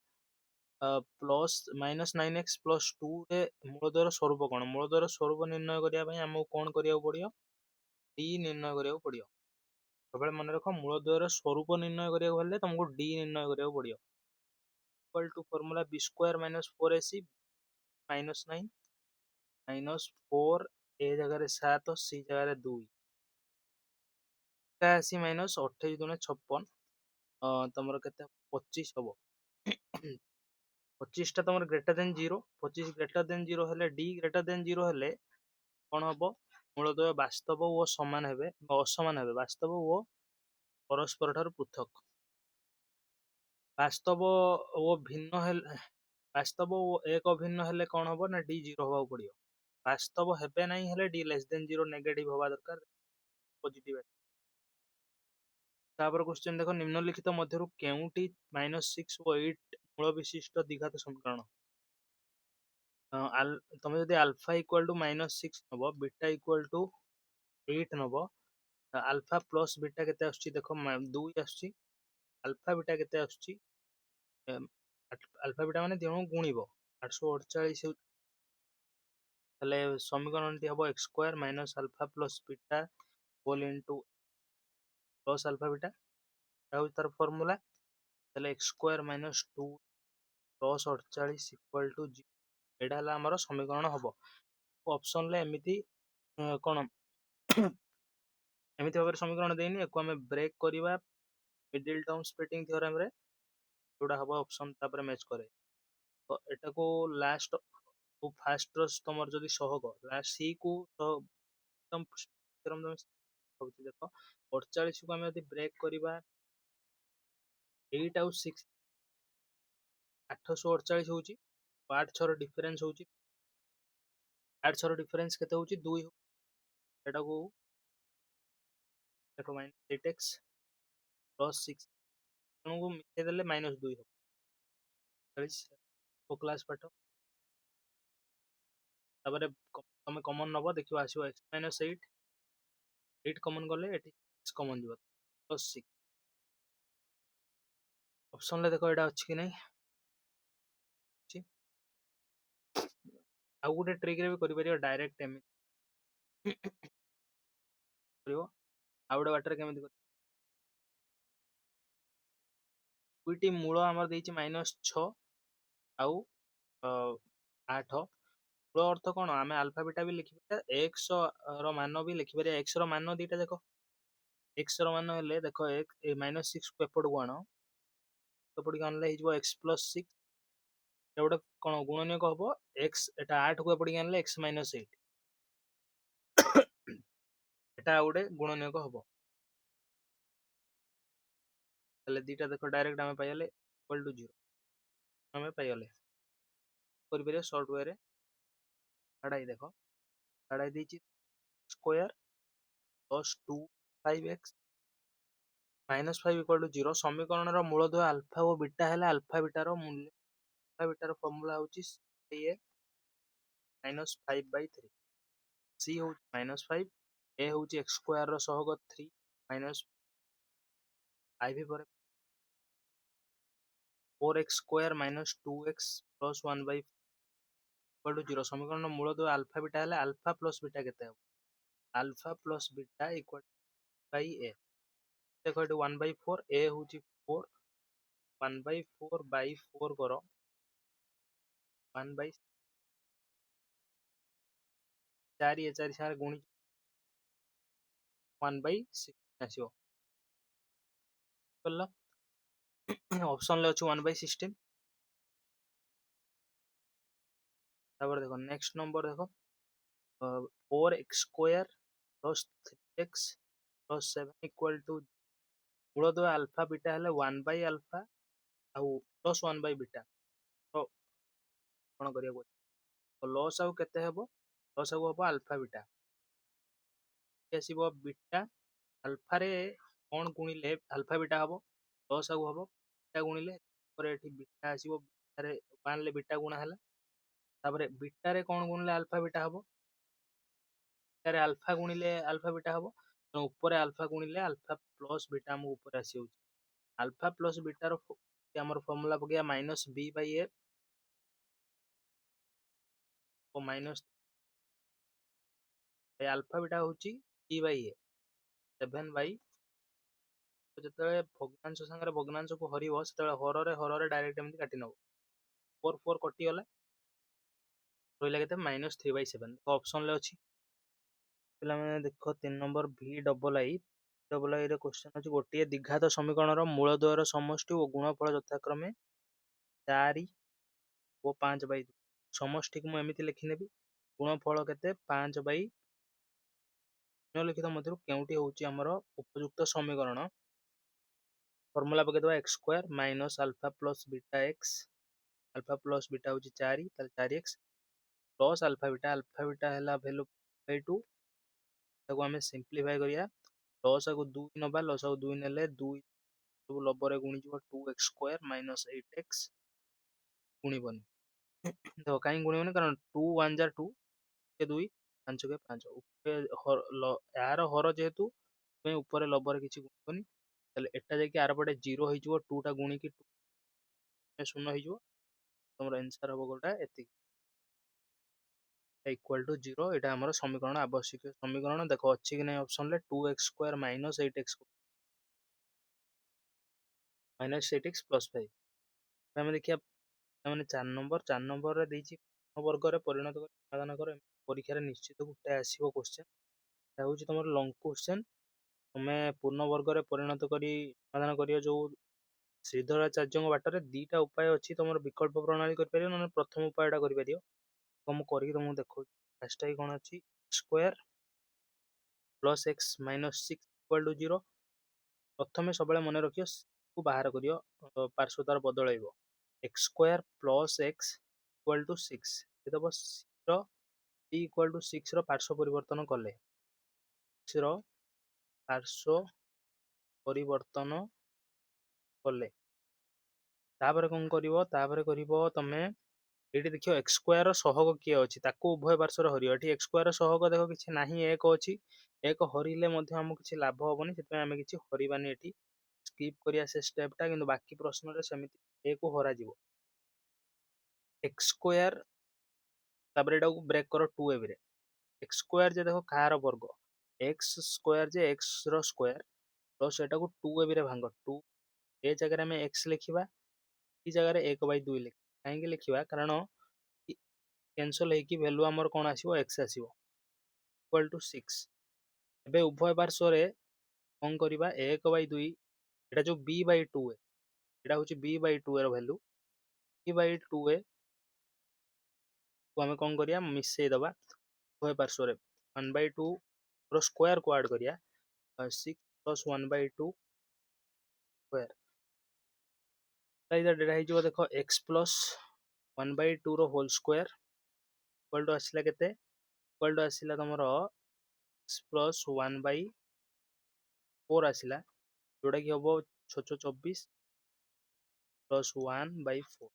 plus -9x plus 2 मूलद्वार स्वरूप कौन मूलद्वार स्वरूप निर्णय करने आमको कौन करा पड़ो डी निर्णय करा पड़ो सब मन रख मूलद्वार स्वरूप निर्णय करा तुमको डी निर्णय करा पड़ो equal to formula B square -4ac -9 -4 A जगह 7 सी जगह 2 81 -28 दूने 56 तुम के 25 हम 25 टा तुम ग्रेटर देन 0 25 ग्रेटर देन 0 हेले डी ग्रेटर देन 0 हेले कौन हम मूलद्वय वास्तव और समान हेबे असमान हेबे वास्तव और परस्पर ठार पृथक वास्तव ओ भिन्न हेले वास्तव एक अभिन्न हेले कौन हम ना डी 0 हवा पड़ो वास्तव हेबे नहीं हेले डी लेस देन 0 नेगेटिव हवा दरकार पॉजिटिव तापर क्वेश्चन देखो निम्नलिखित मध्यरु केउटी -6 और 8 मूल विशिष्ट द्विघात समीकरण तुम जब अल्फा इक्वल टू -6 नब बीटा इक्वल टू 8 नब अल्फा प्लस बीटा केते आछी देखो 2 आछी अल्फा बीटा केते आछी अल्फा बीटा माने दिनो गुणिबो 848 हेले समीकरणटी हम x square minus alpha plus beta whole into plus alpha beta तार फॉर्मूला हेले एक्स स्क्वायर -2 प्लस 48 इक्वल टू 0 एटा हला हमर समीकरण हम ऑप्शन ले एमिति कोन एमिति भाव समीकरण देनी एको आम ब्रेक करवा मिडिल टर्म स्प्लिटिंग थ्योरम रे जोड़ा हम ऑप्शन तापर मैच करे तो एटा को लास्ट फास्ट तुम जदि सहग लास्ट सी को एकदम थ्योरम तुम देख 48 को आम यदि ब्रेक करवा 8 आउ 6 848 होची 8 6 डिफरेंस होची 8 6 डिफरेंस केते होची 2 एटा को देखो -8x प्लस 6 को मिसे देले -2 हो 40 को क्लास पाठ तापर तुम कॉमन नब देखियो आसीबो x -8 8 कॉमन गले एटी 6 कॉमन जीव प्लस 6 ऑप्शन ले देखो एटा अछि कि नहीं अछि आउ गोटे ट्रिक रे भी करि परियो डायरेक्ट एम करियो आउ गोटे बाटर केमिति ଦୁଇଟି ମୂଳ ଆମର ଦେଇଛି -6 ଆଉ 8। ମୂଳ ଅର୍ଥ କ'ଣ? ଆମେ ଆଲଫା ବିଟା ବି ଲିଖିପାରିବା, x ର ମାନ ବି ଲିଖିପାରିବା। x ର ମାନ ଦିଟା ଯାକ, x ର ମାନ ହେଲେ ଦେଖ -6 କୁ ଏପଟକୁ ଆଣ, ଏପଟକୁ ଆଣିଲେ ହେଇଯିବ x+6। এটা ଗୋଟେ କ'ଣ ଗୁଣନୀୟକ ହବ, x ଏଟା 8 କୁ ଏପଟକୁ ଆଣିଲେ x - 8, ଏଟା ଗୋଟେ ଗୁଣନୀୟକ ହବ। ତାହେଲେ ଦିଟା ଦେଖ ଡାଇରେକ୍ଟ ଆମେ ପାଇଗଲେ ଇକ୍ୱାଲ ଟୁ 0 ଆମେ ପାଇଗଲେ। କରିପାରିବା ସର୍ଟ ୱେରେ। ଛାଡ଼ାଇ ଦେଖ, ଛାଡ଼ାଇ ଦେଇଛି square plus 2 5x -5 equal to 0। ସମୀକରଣର ମୂଳଦୁଆ ଆଲଫା ଓ ବିଟା ହେଲେ ଆଲଫା ବିଟାର ମୂଲ୍ୟ, ଆଲଫା ବିଟାର ଫର୍ମୁଲା ହେଉଛି a -5/3। c ହେଉଛି -5, a ହେଉଛି x ସ୍କୋୟାର ର ସହଗ 3 ମାଇନସ୍ 5 ପରେ 4x square minus 2x plus 1/4 equal to 0। ସମୀକରଣର ମୂଳଦୁଆ ଆଲଫା ବିଟା ହେଲେ ଆଲଫା ପ୍ଲସ୍ ବିଟା କେତେ ହେବ? ଆଲଫା plus beta equal Bai a। ଦେଖ ଏଠି 1/4, a ହେଉଛି 4, 1/4/4 କର 1/4, a 4 ସାଙ୍ଗରେ ଗୁଣି 1/6 ଆସିବ। ବୁଝିପାରିଲ? ଅପସନରେ ଅଛି 1/16। ତାପରେ ଦେଖ ନେକ୍ସଟ ନମ୍ବର ଦେଖ, 4x square plus 3x plus 7 equal to, ମୂଳଦୁଆ ଆଲଫା ବିଟା ହେଲେ 1/α ଆଉ ପ୍ଲସ୍ 1/β। ତ କ'ଣ କରିବାକୁ ଅଛି? ଲସ୍ ଆଉ କେତେ ହେବ? ଲସ୍ ଆଉ ହେବ ଆଲଫା ବିଟା। ଆସିବ ବିଟା, ଆଲଫାରେ କ'ଣ ଗୁଣିଲେ ଆଲଫା ବିଟା ହେବ? ଲସ୍ ଆଉ ହେବ ବିଟା ଗୁଣିଲେ, ତାପରେ ଏଠି ବିଟା ଆସିବ, ବିଟାରେ 1 ରେ ବିଟା ଗୁଣା ହେଲା, ତାପରେ ବିଟାରେ କ'ଣ ଗୁଣିଲେ ଆଲଫା ବିଟା ହେବ? ବିଟାରେ ଆଲଫା ଗୁଣିଲେ ଆଲଫା ବିଟା ହେବ, ତେଣୁ ଉପରେ ଆଲଫା ଗୁଣିଲେ ଆଲଫା ପ୍ଲସ୍ ବିଟା ଆମକୁ ଉପରେ ଆସିଯାଉଛି। ଆଲଫା ପ୍ଲସ୍ ବିଟାର ଆମର ଫର୍ମୁଲା ପକେଇବା -b/a ଓ ମାଇନସ୍ ଆଲଫା ବିଟା ହେଉଛି b/a 7/, ଯେତେବେଳେ ଭଗ୍ନାଂଶ ସାଙ୍ଗରେ ଭଗ୍ନାଂଶକୁ ହରିବ ସେତେବେଳେ ହରରେ ହରରେ ଡାଇରେକ୍ଟ ଏମିତି କାଟି ନେବ। 4 4 କଟିଗଲା, ରହିଲା କେତେ? -3/7। ଅପସନରେ ଅଛି। ପିଲାମାନେ ଦେଖ 3 ନମ୍ବର VII ରେ କ୍ୱେଶ୍ଚନ ଅଛି, ଗୋଟିଏ ଦ୍ୱିଘାତ ସମୀକରଣର ମୂଳଦ୍ୱୟର ସମଷ୍ଟି ଓ ଗୁଣଫଳ ଯଥାକ୍ରମେ 4 ଓ 5/2। ସମଷ୍ଟିକୁ ମୁଁ ଏମିତି ଲେଖିନେବି, ଗୁଣଫଳ କେତେ? 5/, ନିମ୍ନଲିଖିତ ମଧ୍ୟରୁ କେଉଁଟି ହେଉଛି ଆମର ଉପଯୁକ୍ତ ସମୀକରଣ? ଫର୍ମୁଲା ପକେଇଦେବା x square minus alpha plus beta x, alpha plus beta ହେଉଛି 4, ତାହେଲେ 4x ପ୍ଲସ୍ ଆଲଫା ବିଟା ହେଲା ଭ୍ୟାଲୁ 2, ତାକୁ ଆମେ ସିମ୍ପ୍ଲିଫାଇ କରିବା। ଲସାଗୁ 2 ନେବା, ଲସାଗୁ 2 ନେଲେ 2 ସବୁ ଲବରେ ଗୁଣିଯିବ 2x ସ୍କୋୟାର ମାଇନସ୍ 8x, ଗୁଣିବନି। ଦେଖ କାହିଁକି ଗୁଣିବନି? କାରଣ 2 1 ଯା 2, 2 5 କେ 5, ଏହାର ହର ଯେହେତୁ ଉପରେ ଲବରେ କିଛି ଗୁଣିବନି, ତାହେଲେ ଏଟା ଯାଇକି ଆର ପଟେ 0 ହେଇଯିବ, 2 ଟା ଗୁଣିକି 0 ହେଇଯିବ, ତମର ଆନ୍ସର ହବ ଗୋଟା ଏତିକି, ଇକ୍ୱାଲ ଟୁ 0। ଏଇଟା ଆମର ସମୀକରଣ, ଆବଶ୍ୟକୀୟ ସମୀକରଣ। ଦେଖ ଅଛି କି ନାହିଁ ଅପସନରେ, 2x square minus 8x plus 5। ଆମେ ଦେଖିବା ମାନେ 4 ନମ୍ବରରେ ଦେଇଛି ପୂର୍ଣ୍ଣ ବର୍ଗରେ ପରିଣତ କରି ସମାଧାନ କର। ପରୀକ୍ଷାରେ ନିଶ୍ଚିତ ଗୋଟେ ଆସିବ କ୍ୱେଶ୍ଚନ, এটা ହେଉଛି ତମର ଲଙ୍ଗ କ୍ୱେଶ୍ଚନ। ତମେ ପୂର୍ଣ୍ଣ ବର୍ଗରେ ପରିଣତ କରି ସମାଧାନ କରିବ ଯୋଉ ଶ୍ରୀଧରାଚାର୍ଯ୍ୟଙ୍କ ବାଟରେ, ଦିଟା ଉପାୟ ଅଛି, ତମର ବିକଳ୍ପ ପ୍ରଣାଳୀ କରିପାରିବ, ନହେଲେ ପ୍ରଥମ ଉପାୟଟା କରିପାରିବ। ତ ମୁଁ କରିକି ତମକୁ ଦେଖଉଛି। ଫାର୍ଷ୍ଟଟା କ'ଣ ଅଛି? Square plus x minus 6 equal to 0। ପ୍ରଥମେ ସବୁବେଳେ ମନେ ରଖିବ କୁ ବାହାର କରିବ, ପାର୍ଶ୍ୱ ତାର ବଦଳାଇବ। x square plus x equal to 6 ଦେବ, c ଇକ୍ୱାଲ ଟୁ 6 ର ପାର୍ଶ୍ୱ ପରିବର୍ତ୍ତନ କଲେ, 6 ର ପାର୍ଶ୍ୱ ପରିବର୍ତ୍ତନ କଲେ, ତାପରେ କ'ଣ କରିବ? ତାପରେ କରିବ ତମେ ଏଇଠି ଦେଖିବ x ସ୍କୋୟାର ସହଗ କିଏ ଅଛି, ତାକୁ ଉଭୟ ପାର୍ଶ୍ୱରେ ହରିବ। ଏଠି x ସ୍କୋୟାର ସହଗ ଦେଖ କିଛି ନାହିଁ, 1 ଅଛି। 1 ହରିଲେ ମଧ୍ୟ ଆମକୁ କିଛି ଲାଭ ହବନି, ସେଥିପାଇଁ ଆମେ କିଛି ହରିବାନି, ଏଠି ସ୍କିପ୍ କରିବା ସେ ଷ୍ଟେପଟା। କିନ୍ତୁ ବାକି ପ୍ରଶ୍ନରେ ସେମିତି 1 କୁ ହରାଯିବ। x ସ୍କୋୟାର, ତାପରେ ଏଟାକୁ ବ୍ରେକ୍ କର 2ab ରେ। x ସ୍କୋୟାର ଯେ ଦେଖ କାହାର ବର୍ଗ? x ସ୍କୋୟାର ଯେ x ର ସ୍କୋୟାର, ପ୍ଲସ୍ ଏଟାକୁ 2ab ରେ ଭାଙ୍ଗ, 2 ए जगह आम एक्स लिखा ये जगह 1/2 लिखा कहीं लिखा कारण कैंसल होगी वैल्यू आमर कौन आसो एक्स आसो इक्वल टू 6 एवं उभय पार्श्व कौन करवा 1/2 यहाँ जो b/2 यहाँ हूँ b/2 वैल्यू b/2 को आम कौन करिया मिसेदबा उभय पार्श्व 1/2 स्क्वायर को ऐड करिया 6 + 1/2 स्क्वायर देख x + 1/2 रो होल स्क्वायर इक्वल टू आसला केते इक्वल टू आसला तुमर x + 1/4 आसला जोटा कि हम 624 + 1/4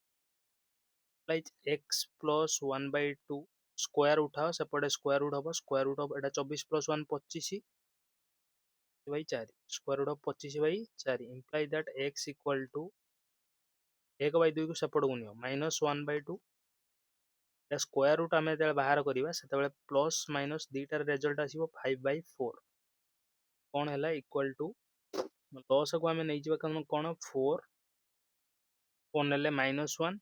x + 1/2 स्क्वायर उठाओ सेपटे स्क्वायर रूट हम स्क्वायर रूट एटा 24 + 1 25/4 square root of 25/4 imply that x equal to 1/2 को सेपट को नियो -1/2 स्क्वायर रूट आम जो बाहर करवा से प्लस माइनस दीटार रिजल्ट आसो 5/4 कौन है इक्वल टू लस को आम नहीं जावा कौन 4 कौन ने -1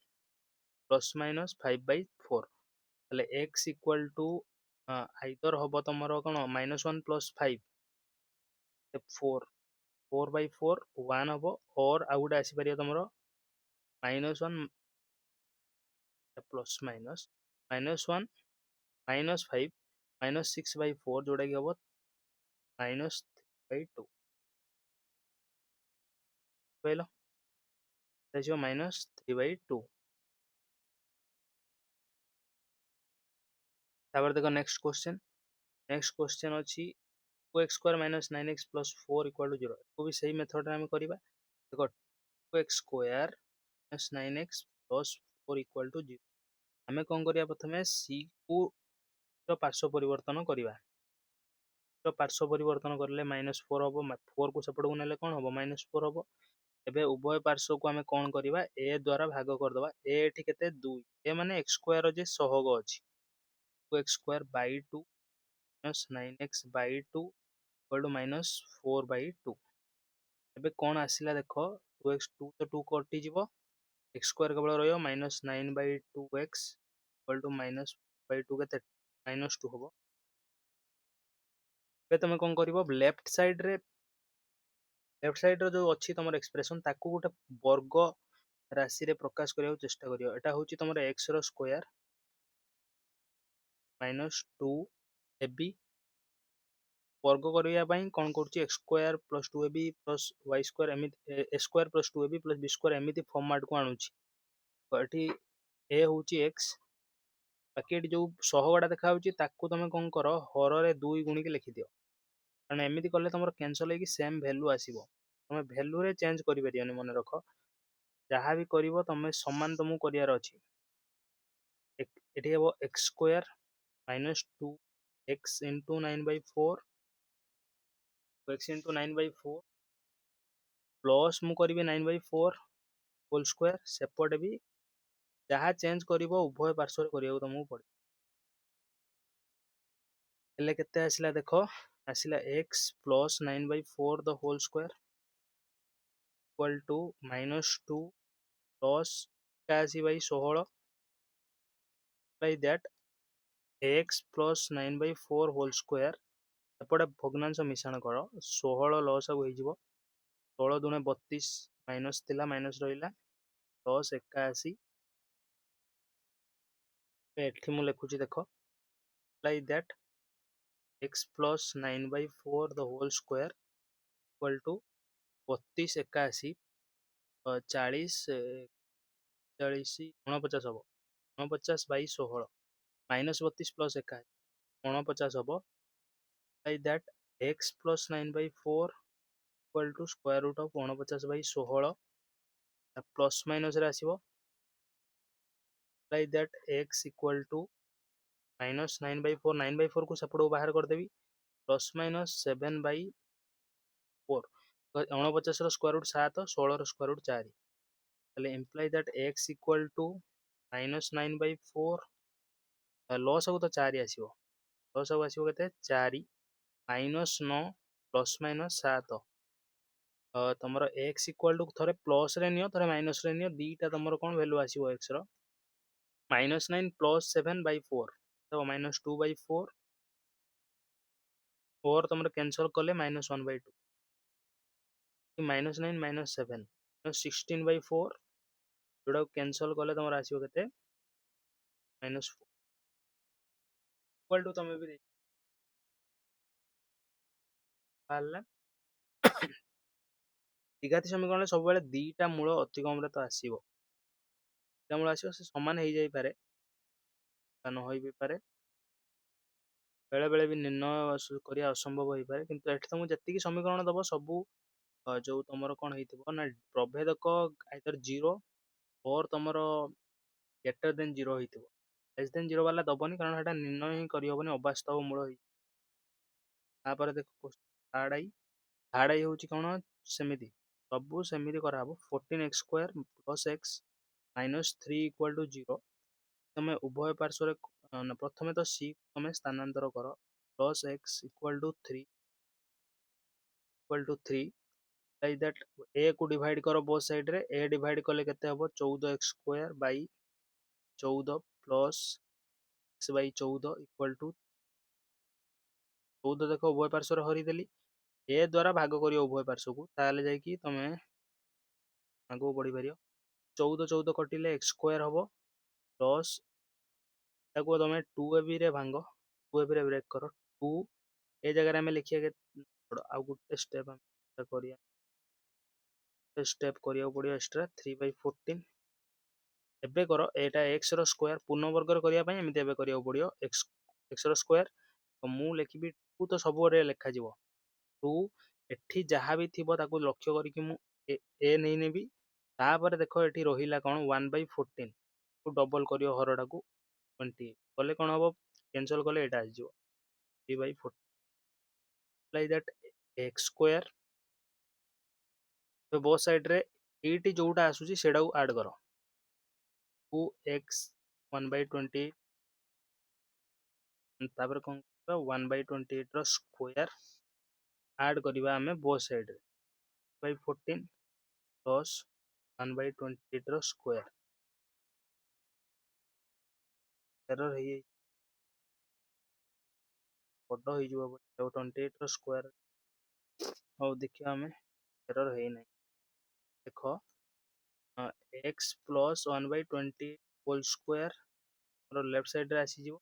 plus minus 5/4 x equal to either हम तुम कौन -1 + 5 4 4/4 1 हम और आउ गोटे आसपार तुम -1 प्लस माइनस -1 -5 -6/4 जोटा कि हम -3/2 कहल -3/2 देख नेक्स्ट क्वेश्चन अच्छी 2x² - 9x + 4 = 0 को भी सही मेथड में करवा देख 2x² - 9x + 4 = 0 आम कौन करिया प्रथमे c को पार्श्व परिवर्तन करवा पार्श्व परिवर्तन करें -4 हम 4 को सेपट को ना कौन हम -4 हम एबे उभय पार्श्व को आम कौन करवा a द्वारा भाग करदे a एठी केते 2 a माने x² जे सहग अछि 2x²/2 - 9x/2 = -4/2 एबे कौन आसिला देख 2x 2 तो 2 कटि जीवो x² केवल रहियो -9/2x = -/2 केते -2 हम ए तुम कौन कर लेफ्ट साइड रे जो अच्छी तुम एक्सप्रेशन ताकू गोटे वर्ग राशि रे प्रकाश करने चेष्टा करियो एटा होची तुम x रो स्क्वायर -2ab वर्ग करने कौन कर x² + 2ab + y² एमती a² + 2ab + b² एमती फॉर्मेट को आणुची तो ये a होची x बाकी जो सहगटा देखा ताकू तुम कौन कर हर रे 2 गुणिक लिखिदियो कारण एमती कले तुम कैंसल होगी सेम भैल्यू आसो तुम भैल्यू रे चेंज कर मन रख जहाँ भी कर तुम सामान तुमको करार अच्छी ये हम x² - 2x × 9/4 x × 9/4 प्लस मु करी 9/4 होल स्क्वायर सेपटे भी जहाँ चेंज कर उभय पार्श्व करने तुमको पड़े हेल्ले केते आसला देख आसला x + 9/4 the whole square equal to -2 plus 81/16 by that x + 9/4 whole square एपटे भग्नांश मिश्रण कर 16 लस हो 16 × 2 = 32 माइनस थिला माइनस रहा +81 एठी मु लिखुची देख like that x + 9/4 the whole square equal to 32 81 40 40 49 हम 49/16 -32 + 81 49 हम like that x + 9/4 equal to square root of 49/16 plus minus रे आसीबो like that x equal to -9/4 9/4 को सेपट बाहर करदेवी प्लस माइनस 7/4 49 रो स्क्वायर रूट 7 16 रो स्क्वायर रूट 4 ताले imply that x equal to -9/4 लॉस को तो 4 आसीबो लॉस को आसीबो केते 4 -9 प्लस माइनस 7 ତମର x ଇକ୍ୱାଲ୍ ଟୁ ଥରେ ପ୍ଲସ୍ ରେ ନିଅ ଥରେ ମାଇନସ୍ ରେ ନିଅ, ଦିଟା ତମର କ'ଣ ଭ୍ୟାଲୁ ଆସିବ x ର, -9 + 7/4 ତ -2/4, 4 ତମର କ୍ୟାନସଲ୍ କଲେ -1/2, -9 -7 16/4, ଯୋଉଟାକୁ କ୍ୟାନସଲ୍ କଲେ ତମର ଆସିବ କେତେ, -4 ଇକ୍ୱାଲ୍ ଟୁ ତମେ ବି ବାହାରିଲା। ଦ୍ୱିଘାତୀ ସମୀକରଣରେ ସବୁବେଳେ ଦିଟା ମୂଳ ଅତି କମରେ ତ ଆସିବ, ଦିଟା ମୂଳ ଆସିବ, ସେ ସମାନ ହେଇଯାଇପାରେ ବା ନ ହେଇପାରେ, ବେଳେ ବେଳେ ବି ନିର୍ଣ୍ଣୟ କରିବା ଅସମ୍ଭବ ହେଇପାରେ, କିନ୍ତୁ ଏଠି ତମକୁ ଯେତିକି ସମୀକରଣ ଦବ ସବୁ ଯୋଉ ତମର କ'ଣ ହେଇଥିବ ନା ପ୍ରଭେଦକ ଆଇଦର 0 ଅର୍ ତମର ଗ୍ରେଟର ଦେନ୍ 0 ହେଇଥିବ, ଲେସ୍ ଦେନ୍ 0 ବାଲା ଦବନି, କାରଣ ସେଟା ନିର୍ଣ୍ଣୟ ହିଁ କରିହବନି, ଅବାସ୍ତବ ମୂଳ ହେଇ। ତାପରେ ଦେଖ ଥାର୍ଡ ଆଇ ହେଉଛି କ'ଣ, ସେମିତି ସବୁ ସେମିତି କରାହବ, 14x² + x -3 = 0, ତମେ ଉଭୟ ପାର୍ଶ୍ୱରେ ପ୍ରଥମେ ତ c ତମେ ସ୍ଥାନାନ୍ତର କର, +x = 3 like that, a କୁ ଡିଭାଇଡ୍ କର ବୋଥ୍ ସାଇଡ୍ ରେ, a ଡିଭାଇଡ୍ କଲେ କେତେ ହବ, 14x² / 14 + x/14 = 14, ଦେଖ ଉଭୟ ପାର୍ଶ୍ୱରେ ହରିଦେଲି, a ଦ୍ୱାରା ଭାଗ କରିବ ଉଭୟ ପାର୍ଶ୍ୱକୁ, ତାହେଲେ ଯାଇକି ତମେ ଆଗକୁ ବଢିପାରିବ। 14 କଟିଲେ x² ହବ, ପ୍ଲସ୍ ତାକୁ ତମେ 2ab ରେ ଭାଙ୍ଗ, 2ab ରେ ବ୍ରେକ୍ କର, 2 ଏ ଜାଗାରେ ଆମେ ଲେଖିବା, ଆଉ ଗୋଟେ ଷ୍ଟେପ୍ ଆମେ କରିବା, କରିବାକୁ ପଡିବ ଏକ୍ସଟ୍ରା, 3/14। ଏବେ କର, ଏଇଟା x ର ସ୍କୋୟାର ପୂର୍ଣ୍ଣ ବର୍ଗରେ କରିବା ପାଇଁ ଏମିତି ଏବେ କରିବାକୁ ପଡିବ, x ର ସ୍କୋୟାର, ତ ମୁଁ ଲେଖିବି 2, ତ ସବୁଆଡେ ଲେଖାଯିବ 2, ଏଠି ଯାହା ବି ଥିବ ତାକୁ ଲକ୍ଷ୍ୟ କରିକି ମୁଁ a ନେଇନେବି, ତାପରେ ଦେଖ ଏଠି ରହିଲା କ'ଣ 1/14 କୁ ଡବଲ କରିବ ହରଟାକୁ 20 କଲେ କ'ଣ ହବ, କ୍ୟାନସଲ୍ କଲେ ଏଇଟା ଆସିଯିବ 3/14, like that x², both side ରେ ଏଇଠି ଯୋଉଟା ଆସୁଛି ସେଇଟାକୁ ଆଡ୍ କର, 2x 1/28, ତାପରେ କ'ଣ କରିବା, 1/28 ର ସ୍କୋୟାର ଆଡ୍ କରିବା ଆମେ ବୋଥ୍ ସାଇଡ୍ ରେ, 14 ପ୍ଲସ୍ 1/28 ର ସ୍କୋୟାର, ଏରର ହେଇଯାଇଛି, ବଡ଼ ହେଇଯିବ 28 ର ସ୍କୋୟାର, ହଉ ଦେଖିବା ଆମେ, ଏରର ହେଇନାହିଁ, ଦେଖ x + 1/20 ହୋଲ୍ ସ୍କୋୟାର ଆମର ଲେଫ୍ଟ ସାଇଡ୍ ରେ ଆସିଯିବ,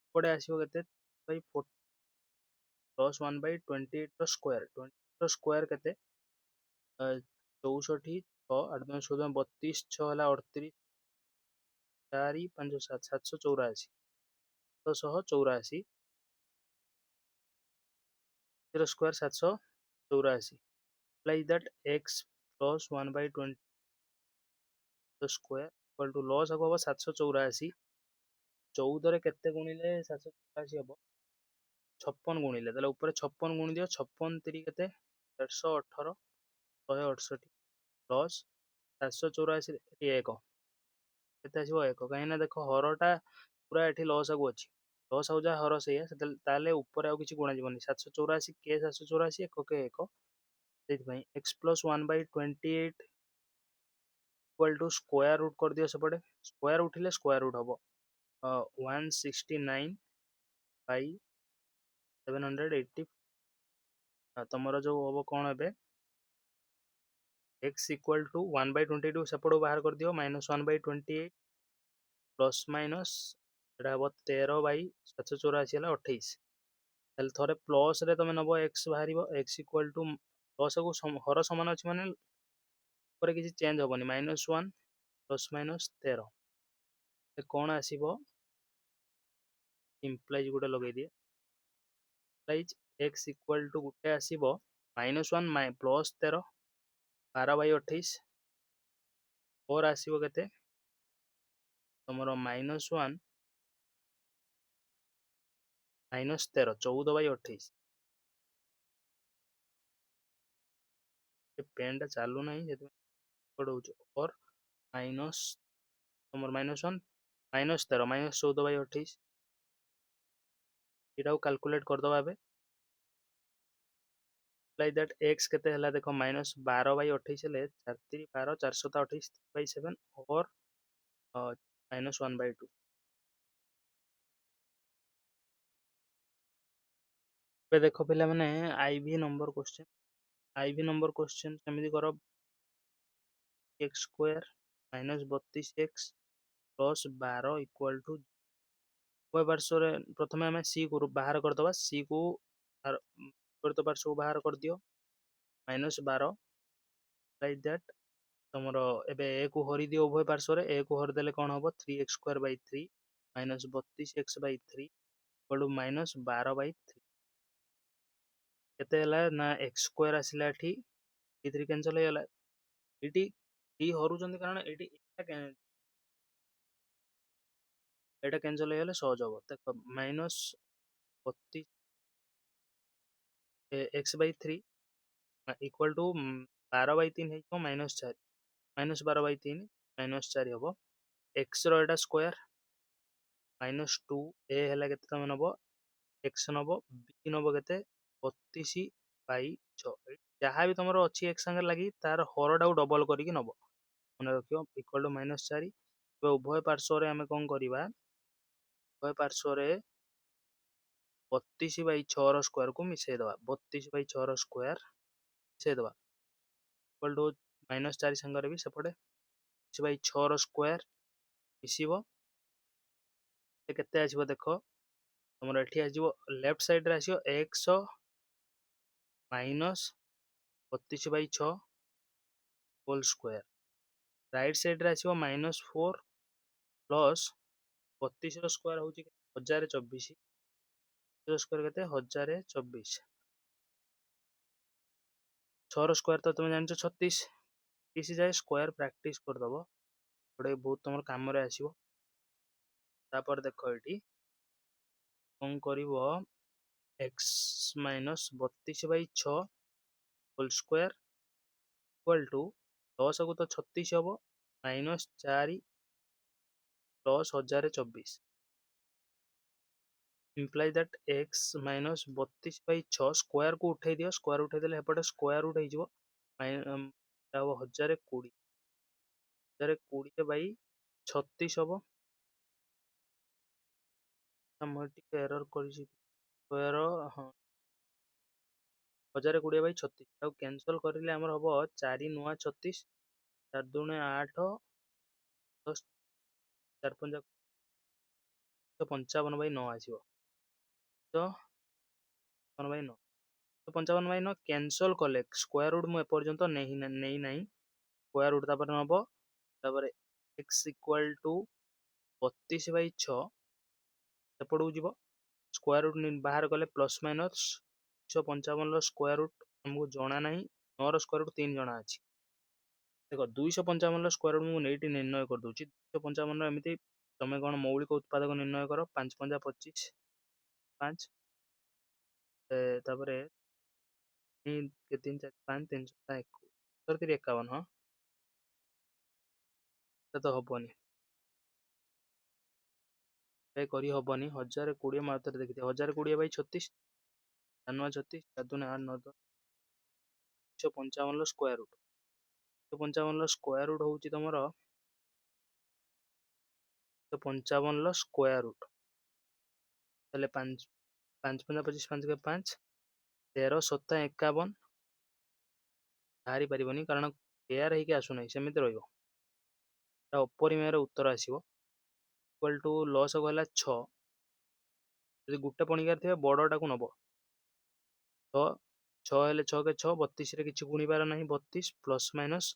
ଏପଟେ ଆସିବ କେତେ, 3/14 ପ୍ଲସ୍ 1/28 ର ସ୍କୋୟାର, 20 ର ସ୍କୋୟାର କେତେ, 64, 6 8 9 16 32, 6 ହେଲା 38, 4 5 7 784, 784 ର ସ୍କୋୟାର 784, like that x + 1/20 ର ସ୍କୋୟାର ଇକ୍ୱାଲ୍ ଟୁ ଲସ୍ ହବ 784, 14 ରେ କେତେ ଗୁଣିଲେ 784 ହବ, 56 ଗୁଣିଲେ, ତାହେଲେ ଉପରେ 56 ଗୁଣି ଦିଅ, 56 3 କେତେ, 118, 168 ପ୍ଲସ୍ 784 ଏଠି 1 କେତେ ଆସିବ, 1, କାହିଁକିନା ଦେଖ ହରଟା ପୁରା ଏଠି ଲସ୍ ଆଗକୁ ଅଛି, ଲସ୍ ଆଉ ଯାହା ହର ସେଇଆ, ତାହେଲେ ଉପରେ ଆଉ କିଛି ଗୁଣାଯିବନି, 784 କେ 784 1 କେ 1, ସେଇଥିପାଇଁ x + 1/28 equal to square route କରିଦିଅ, ସେପଟେ ସ୍କୋୟାର ଉଠିଲେ ସ୍କୋୟାର ରୁଟ୍ ହବ 169/780, ତମର ଯୋଉ ହବ କ'ଣ ଏବେ, x = 1/22 ସେପଟକୁ ବାହାର କରିଦିଅ, -1/28 ପ୍ଲସ୍ ମାଇନସ୍ ଏଟା ହବ 13/784 ହେଲା 28, ତାହେଲେ ଥରେ ପ୍ଲସ୍ ରେ ତମେ ନବ x ବାହାରିବ, x = ପ୍ଲସ୍ କୁ ହର ସମାନ ଅଛି ମାନେ ଉପରେ କିଛି ଚେଞ୍ଜ ହବନି, -1 ± 13, କ'ଣ ଆସିବ, ଇମ୍ପ୍ଲାଇଜ୍ ଗୋଟେ ଲଗେଇଦିଏ, ଇମ୍ପ୍ଲାଇଜ୍ x = ଗୋଟେ ଆସିବ -1 + 13 12/28, 4 ଆସିବ କେତେ, ତମର -1 - 13 14/28, ପେନ୍ ଟା ଚାଲୁ ନାହିଁ ସେଥିପାଇଁ ପଢଉଛି, ଅର୍ ମାଇନସ୍ ତମର -1 - 13 -14/28, ଏଇଟାକୁ କାଲକୁଲେଟ୍ କରିଦବା ଏବେ, Like that x केते हला देखो -12/28 हेले 4×3 = 12 4×7 = 28 3/7 और -1/2 पे देखो पिला माने आईवी नंबर क्वेश्चन सेमिति करो x² - 32x + 12 = उभय पार्श्व रे प्रथमे हमें c को बाहर कर दबा c को विपरीत पार्श्व को बाहर कर दियो -12 लाइक दैट तमरो एबे a को हरि दियो उभय पार्श्व रे a को हरि देले कोन हबो 3x² / 3 - 32x/3 = -12/3 केते हला ना x² आसिला एठी 3 कैंसिल हो गला एठी 3 हरु जंदी कारण एठी एटा कैंसिल हो गले सहज हबो देखो -32 x/3 इक्वल टू 12/3 है -4 -12/3 -4 हबो x row Etah square -2 a हला केते तमे नबो x नबो b नबो केते 32/6 जहाँ भी तुमरो अच्छी x संगे लगी तार हरटा को डबल करिक नबो मन रखियो इक्वल टू -4 उभय पार्श्व रे हमें कोन करबा उभय पार्श्व रे 32/6 रो स्क्वायर को मिसै दबा 32/6 रो स्क्वायर मिसै दबा इक्वल टू -4 संगे भी सेपटे 32/6 रो स्क्वायर मिसिबो केते आसीबो देखो तुमरो एठी आसीबो लेफ्ट साइड रे आसीबो x - 32/6 whole square right side रे आसीबो -4 प्लस 32 रो स्क्वायर होची 1024 रो स्क्वायर केते 1024 6 रो स्क्वायर तो तुम जानछो 36 किसी जाय स्क्वायर प्रैक्टिस कर दबो गोटे बहुत तुम काम रे आसीबो तापर देखो एठी कोन करिवो x - 32/6 whole square equal to 10 को तो 36 हबो -4 plus 1024 implies that x - 32/6 square को उठै दियो स्क्वायर उठै देले हेपटे स्क्वायर रूट हे जिवो 1020 1020/36 हबो हम टिके एरर करिछि स्क्वायर हां 1020/36 ताऊ कैंसिल करिले हमर हबो 4 9 36 4 दूने 8 10 4 5 155/9 आसीबो तो 1/9 155/9 कैंसिल कले स्क्वायर रूट मु एपर्यंत नहीं नहीं स्क्वायर रूट तापर नबो तापर x इक्वल टू 32/6 सेपटू जीवो स्क्वायर रूट बाहर कले प्लस माइनस 155 रो स्क्वायर रूट हमको जणा नहीं 9 रो स्क्वायर रूट 3 जणा अछि देखो 255 रो स्क्वायर रूट मु नेटी निर्णय कर दोछि 255 रो एमिति तमे कोन मौलिक उत्पादक निर्णय करो 5 5 25 5 तापर 3 3 4 5 3 7 1 51 हाँ तो हबनी करी हबनी 1020 मात्रा देखिए 1020/36 9 36 4 2 8 9 155 स्क्वायर रूट 155 स्क्वायर रूट होची तमरो 155 स्क्वायर रूट ताले 5 5 5 25 5 के 5 13 7 51 हारी परिबनी कारण पेयर हेके आसु नै सेमिति रहइबो ता अपरिमेय रो उत्तर आसीबो इक्वल टू लॉस कहला 6 यदि गुटे पणिकार थे बड़टा को नबो तो 6 हेले 6 के 6 32 रे किछि गुणीबार नाही 32 प्लस माइनस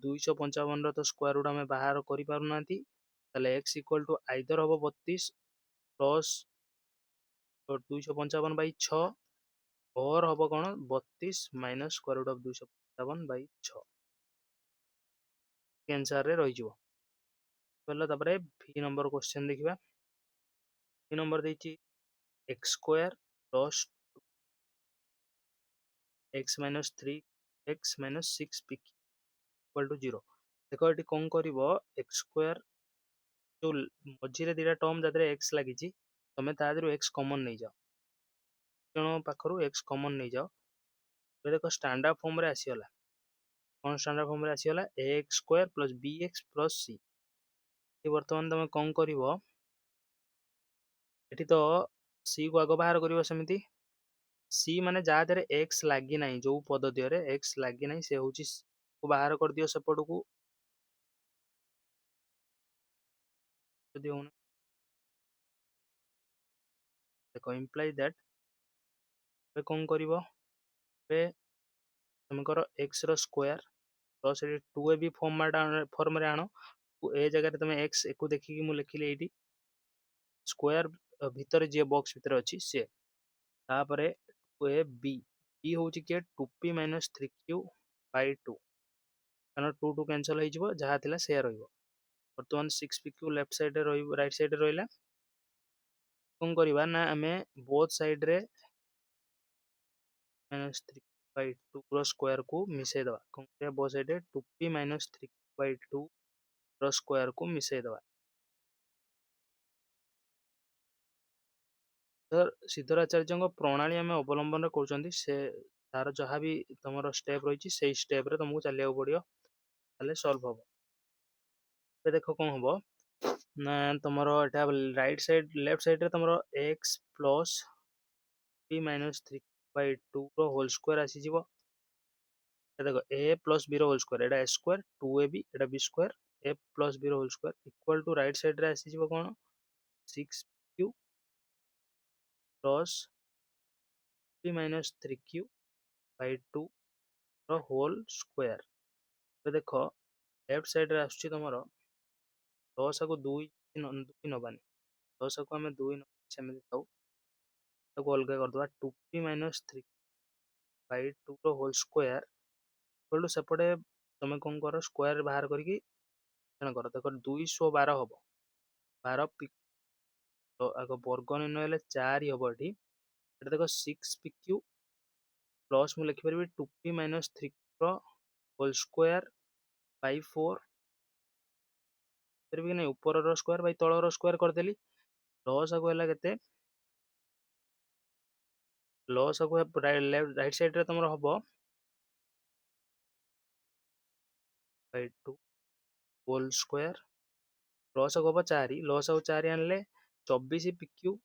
255 रो तो स्क्वायर रूट हमें बाहर करि पारु नांती ताले x इक्वल टू आइदर हबो 32 प्लस 255/6 और हबो कोन 32 minus square root of 255/6 answer रे रहि जिवो पहला तापरे v नंबर क्वेश्चन देखिबा v नंबर देछि x square plus x minus 3x minus 6 p equal to 0 देखो ये कौन करिवो x स्क्वायर जो मझिरे दिटा टर्म जादरे x लागिछि तमे तादरो x कॉमन नै जाओ जणो पाखरु x कॉमन नै जाओ देखो स्टैंडर्ड फॉर्म रे आसीगला कौन स्टैंडर्ड फॉर्म रे आसीगला ax square plus bx plus c ये वर्तमान तुम कौन करिवो एठी तो c को आगो बाहर करिवो समिति c माने जा देरे x लागी नाही जो पद्धति रे x लागी नाही से होची को बाहर कर दियो सेपट को जदी होना देखो इम्प्लाई दैट पे कौन करिवो पे तुमकर x रो स्क्वायर प्लस 2ab फॉर्म रे आनो ए जगह रे तुम x एको देखि कि मु लिखिले एठी स्क्वायर भितर जे बॉक्स भितर अछि से तापरे 2ab b होची के 2p - 3q by 2 कारण 2 2 कैंसिल हो जिवो जहा थिला से रहइबो वर्तमान 6pq लेफ्ट साइड रे रहइबो राइट साइड रे रहइला कोन करबा ना हमें बोथ साइड रे -3 by 2 रो स्क्वायर को मिसै दवा कोन करबा बोथ साइड रे 2p - 3 by 2 रो स्क्वायर को मिसै दवा सर सिद्धराचार्य प्रणाली आम अवलंबन कर तार जहाँ भी तुम स्टेप रही से स्टेप रे तुमको चलिया पड़ो ताले सॉल्व हम देख कौन हम ना तुम राइट साइड लेफ्ट साइड रे तुम x प्लस p - 3 by 2 रो होल स्क्वायर आसीज देखो a प्लस b रो होल स्क्वायर एटा a स्क्वायर 2ab एटा b square a plus b रो whole square equal to right side रे आसीज कौन 6q plus p - 3q by 2 रो होल स्क्वायर तो देखो लेफ्ट साइड रे आछी तुमरो 10 को 2 नबानी 10 को आम 2 सेमती थाउ ताको अलग करदे 2p - 3 by 2 रो होल स्क्वायर इक्वल टू सेपटे तुम कौन कर स्क्वायर बाहर करके कर देखो 212 हम 12 पिक तो आग वर्ग निर्णय 4 हम ये देखो 6pq प्लस मुझे लिखिपारि 2p - 3 रो होल स्क्वायर by 4 फिर भी नहीं ऊपर रो स्क्वायर बाय तଳ रो स्क्वायर करदेली लॉस आगो हला केते लॉस आगो राइट साइड रे तुमरो हबो बाय 2 होल स्क्वायर लॉस आगो हबो 4 लॉस आगो 4 आनले 24 pq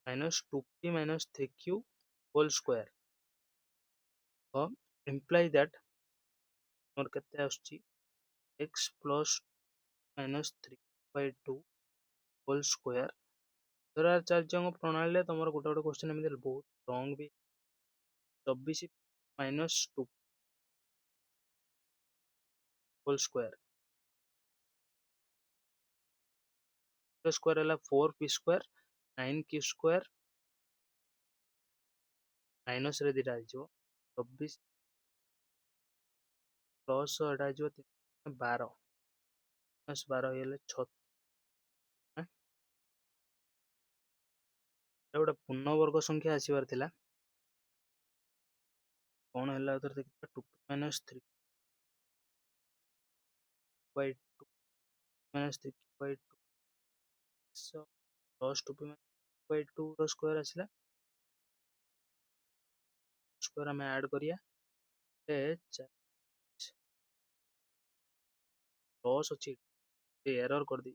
minus 2p - 3q whole square तो इम्प्लाई दैट मोर केते आछी x plus -3 by 2 whole square Shankaracharya प्रणाली तुम गोटे गोटे क्वेश्चन एमती बहुत रंग भी 24 - 2 होल स्क्वायर स्क्वायर है 4p square 9q square minus रे दिटा आइजो 24 प्लस एटा आइजो 12 -12 हेले 6 गोटे पूर्ण वर्ग संख्या आसबार थिला कौन है उधर देखिए 2p - 3 by 2 -3 by 2 plus 2p by 2 रो स्क्वायर आसला स्क्वायर आम ऐड करिया प्लस अच्छी एरर कर दी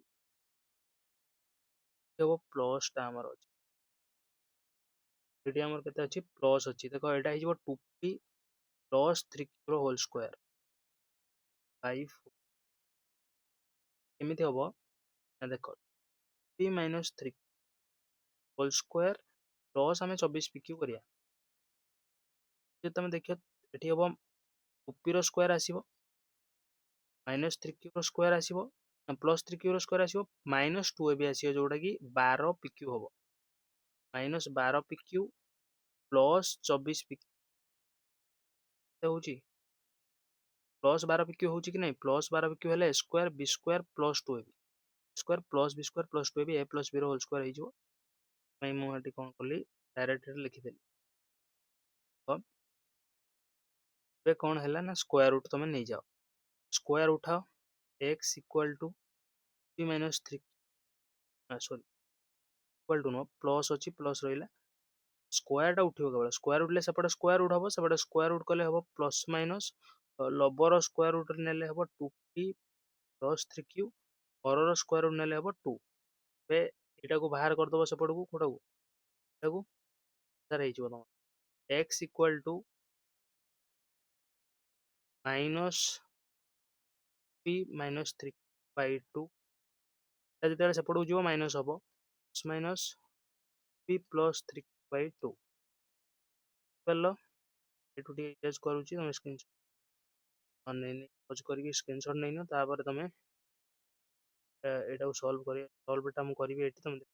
देखो प्लस टा आमर अच्छी आमर केते अच्छी प्लस अच्छी देखो एटा हिजबो 2p प्लस 3 रो होल स्क्वायर बाय 4 एमिति हबो ना देखो p - 3 होल स्क्वायर प्लस आम 24 pq करिया जे तुम देखियो एठी हबो 2p रो स्क्वायर आसीबो -3q रो स्क्वायर आसीबो प्लस 3q रो स्क्वायर आसीबो -2ab आसीबो जोटा कि 12 pq हबो -12 pq प्लस 24 pq होची प्लस 12 pq होची कि नहीं प्लस 12 pq हेले a square b square plus 2ab square plus b square plus 2ab a plus b रो होल स्क्वायर हो मैं मुझे कौन कली डायरेक्ट लिखिदेली तो ये कौन है ना स्क्वायर रूट तुम नहीं जाओ स्क्वायर उठाओ x equal to p - 3 sorry equal to no plus अच्छी प्लस रहा स्क्वायर टा उठिबो केवल स्क्वायर उठले सेपटे स्क्वायर रूट हबो सेपटे स्क्वायर रूट कले हबो प्लस माइनस लबर स्क्वायर रूट नेले हबो 2p plus 3q horror square root नेले हबो 2 बे एटा को बाहर कर दबो सेपटको कोटाको एटा को सर हे जिवो तम x equal to minus p minus 3 by 2 ता जेते सेपटको जिवो माइनस हबो माइनस p प्लस 3 बाय 2 पेलो एटू टी यूज करूची तम स्क्रीनशॉट नै नै यूज करके स्क्रीनशॉट नै न तापर तमे एटा को सॉल्व टा मु करबी एठी तम देखो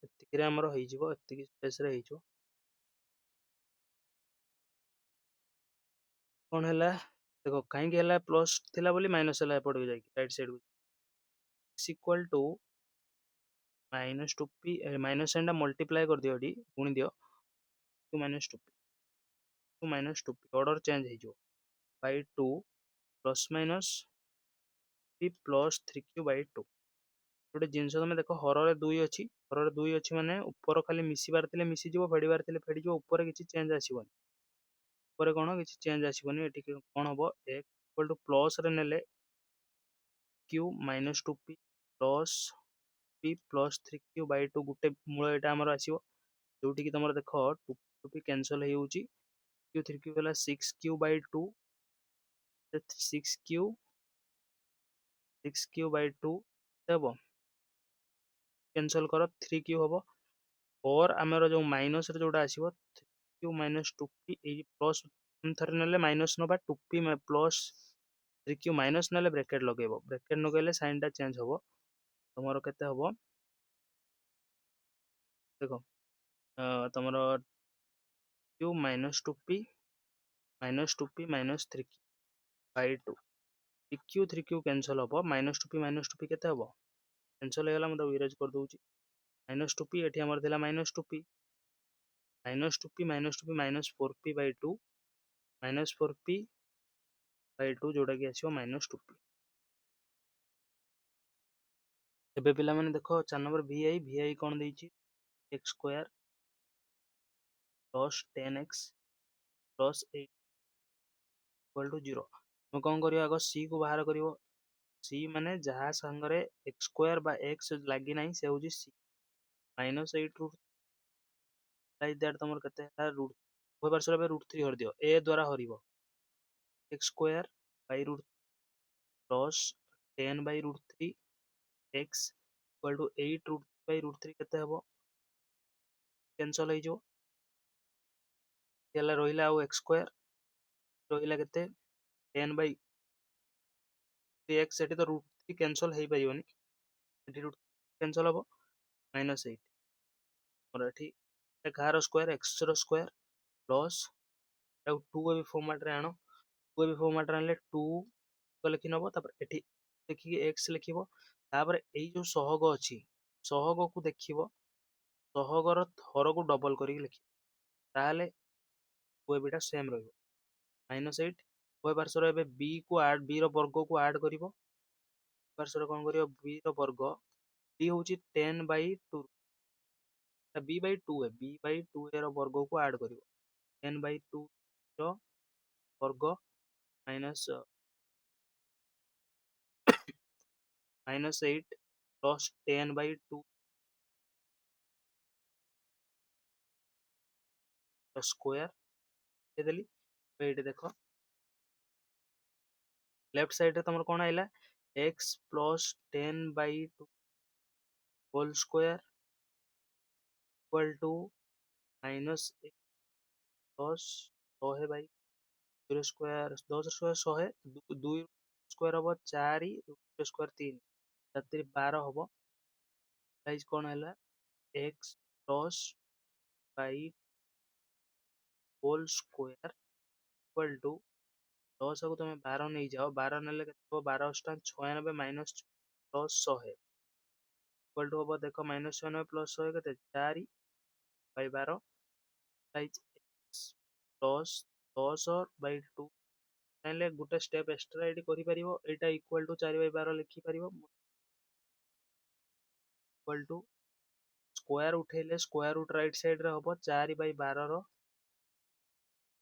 एतिकी रे हमर होई जिवो एतिकी स्पेस रे होई जिवो कोन हैला देखो काहे के हैला प्लस थिला बोली माइनस हैला एपट को जाई राइट साइड को x equal to minus 2p minus sign टा मल्टीप्लाई कर दियो एडी गुणी दियो 2 minus 2p 2 minus 2p order change हे जो by 2 plus minus p plus 3q by 2 गोटे जिनस तमे देखो हर रे 2 अछि माने ऊपर खाली मिसिबार थिले मिसि जिवो फेडिबार थिले फेडी जिवो ऊपर किछि चेंज आसीबो ऊपर कोन किछि चेंज आसीबोनी एठी कोन हबो x इक्वल टू प्लस रे नेले q minus 2p plus p plus 3q by 2 गुटे मूल एटा हमर आसीबो जोटी की तमर देखो 2p कैंसिल हे होउची q 3q होला 6q bye 2 6q 6q bye 2 देबो कैंसिल करो 3q हबो और हमर जो माइनस रे जोटा आसीबो q माइनस 2p ए प्लस थरे नेले माइनस नबा 2p प्लस 3q माइनस नेले ब्रैकेट लगेबो ब्रैकेट लगेले साइन टा चेंज हबो तमरो केते हबो देखो तमरो q minus 2p minus 2p minus 3q by 2 3q 3q cancel हबो माइनस 2p केते हबो कैंसिल हे गला म इरेज कर दोउची माइनस 2p एठी हमर थिला minus 2p minus 2p minus 4p by 2 minus 4p by 2 जोटा की आसीबो माइनस 2p एबे पिला माने देखो 4 नंबर vi कोन देइची x square plus 10x plus 8 equal to 0 हम कोन करियो आगो c को बाहर करियो c माने जहा संगरे x स्क्वायर बा x लागी नाही से होजी c minus 8 root like that तमर कते है रूट कोई बार सर रूट 3 हर दियो a द्वारा हरिबो x square by root plus 10 by root 3 x equal to 8 root by root 3 केते हबो कैंसिल हो जो याला रोइला आ x स्क्वायर रोइला केते 10 बाय 3x सेठी तो रूट 3 कैंसिल हे परियोनी एठी रूट कैंसिल हबो माइनस 8 और एठी कार स्क्वायर x रो स्क्वायर प्लस 2 भी फॉर्मेट रे आनो 2 भी फॉर्मेट रे आनले 2 को लिखि नबो तापर एठी देखि x लिखिबो तापर एई जो सहग अछि सहग को देखिबो सहगर हर को डबल करी लिखि ताले कोई बेटा सेम रहइबो माइनस 8 कोई पार्श्वर एबे b को ऐड b रो वर्ग को ऐड करिवो पार्श्वर कोन करियो b रो वर्ग b होची 10 बाय 2 b बाय 2 है b बाय 2 रो वर्ग को ऐड करिवो 10 बाय 2 रो वर्ग minus minus 8 plus 10 by 2 square दे देली एठी देखो लेफ्ट साइड रे तमर कोन आइला x plus 10 by 2 whole square equal to minus 8 plus 100 by 0 square 10 square 100 2 square हबो 4 स्क्वायर 3 7 12 हबो गाइस कोन हैला x plus by whole square equal to 10 को तुम 12 नहीं जाओ 12 नेले केते 12 अष्टा 96 माइनस प्लस 100 इक्वल टू हबो देखो माइनस 96 प्लस 100 केते 4 by 12 guys x plus 10 by 2 चाहे गोटे स्टेप एक्सट्रा ये करें यहाँ इक्वल टू 4/12 लिखिपर इक्वल टू स्क्वायर उठेले स्क्वायर रूट राइट साइड रे हम 4/12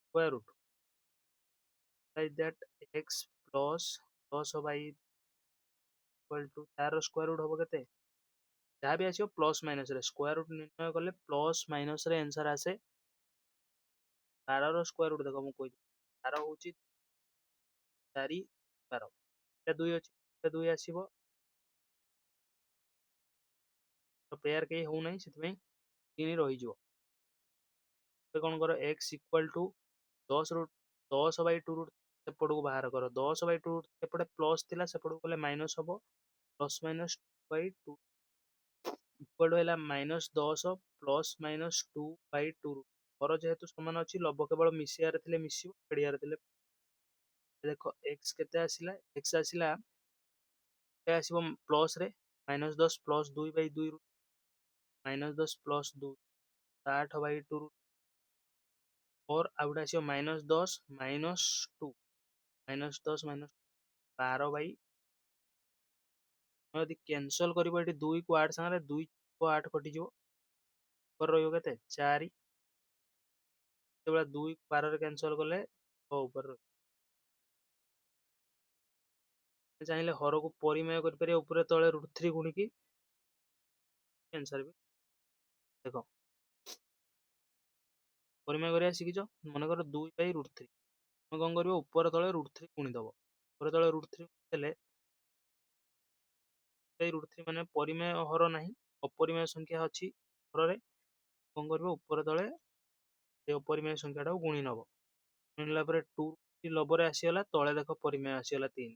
square root like that x plus 10 equal to 4 square root हम के जहाँ भी आसो प्लस माइनस रे स्क्वायर रूट निर्णय कले प्लस माइनस रे आंसर आसे 12 स्क्वायर रूट देखो मुझे 12 हूँ 4/12 2 अच्छी 2 आसो पेयर कहीं हो ना से 3 रही कौन कर x इक्वल टू 10/2 रूट सेपट को बाहर कर 10/2 रूट सेपटे प्लस थिला सेपट को गले माइनस हम प्लस माइनस 2/2 इक्वल है -10 प्लस -2/2 रूट जेहेतु सामान अच्छी लब केवल मिसियार थे मिसिव फेड़ियार थे देख x के आसला x आसला आसो प्लस रे -10 प्लस 2/2 रूट -10 प्लस 2 8/2 रूट और आउटा आसो -10 -2 -10 -12 यदि कैनसल कर 2 को 8 सागर 2 को 8 कटिज रे 4 2 12 कैनसल कले ऊपर चाहिए हर को परिमेय कर तले √3 गुणिकी आंसर भी देख परिमेय कर शिखिच मनकर 2/√3 तुम कौन कर ऊपर तले √3 गुणीदेव ऊपर तले √3 √3 माने परिमेय हर ना अपरिमेय संख्या अच्छी हर कौन कर ऊपर तले अपरिमेय संख्याटा गुणी नब गुणिला 2 लबरे आसीगला तले देख परिमेय आसीगला 3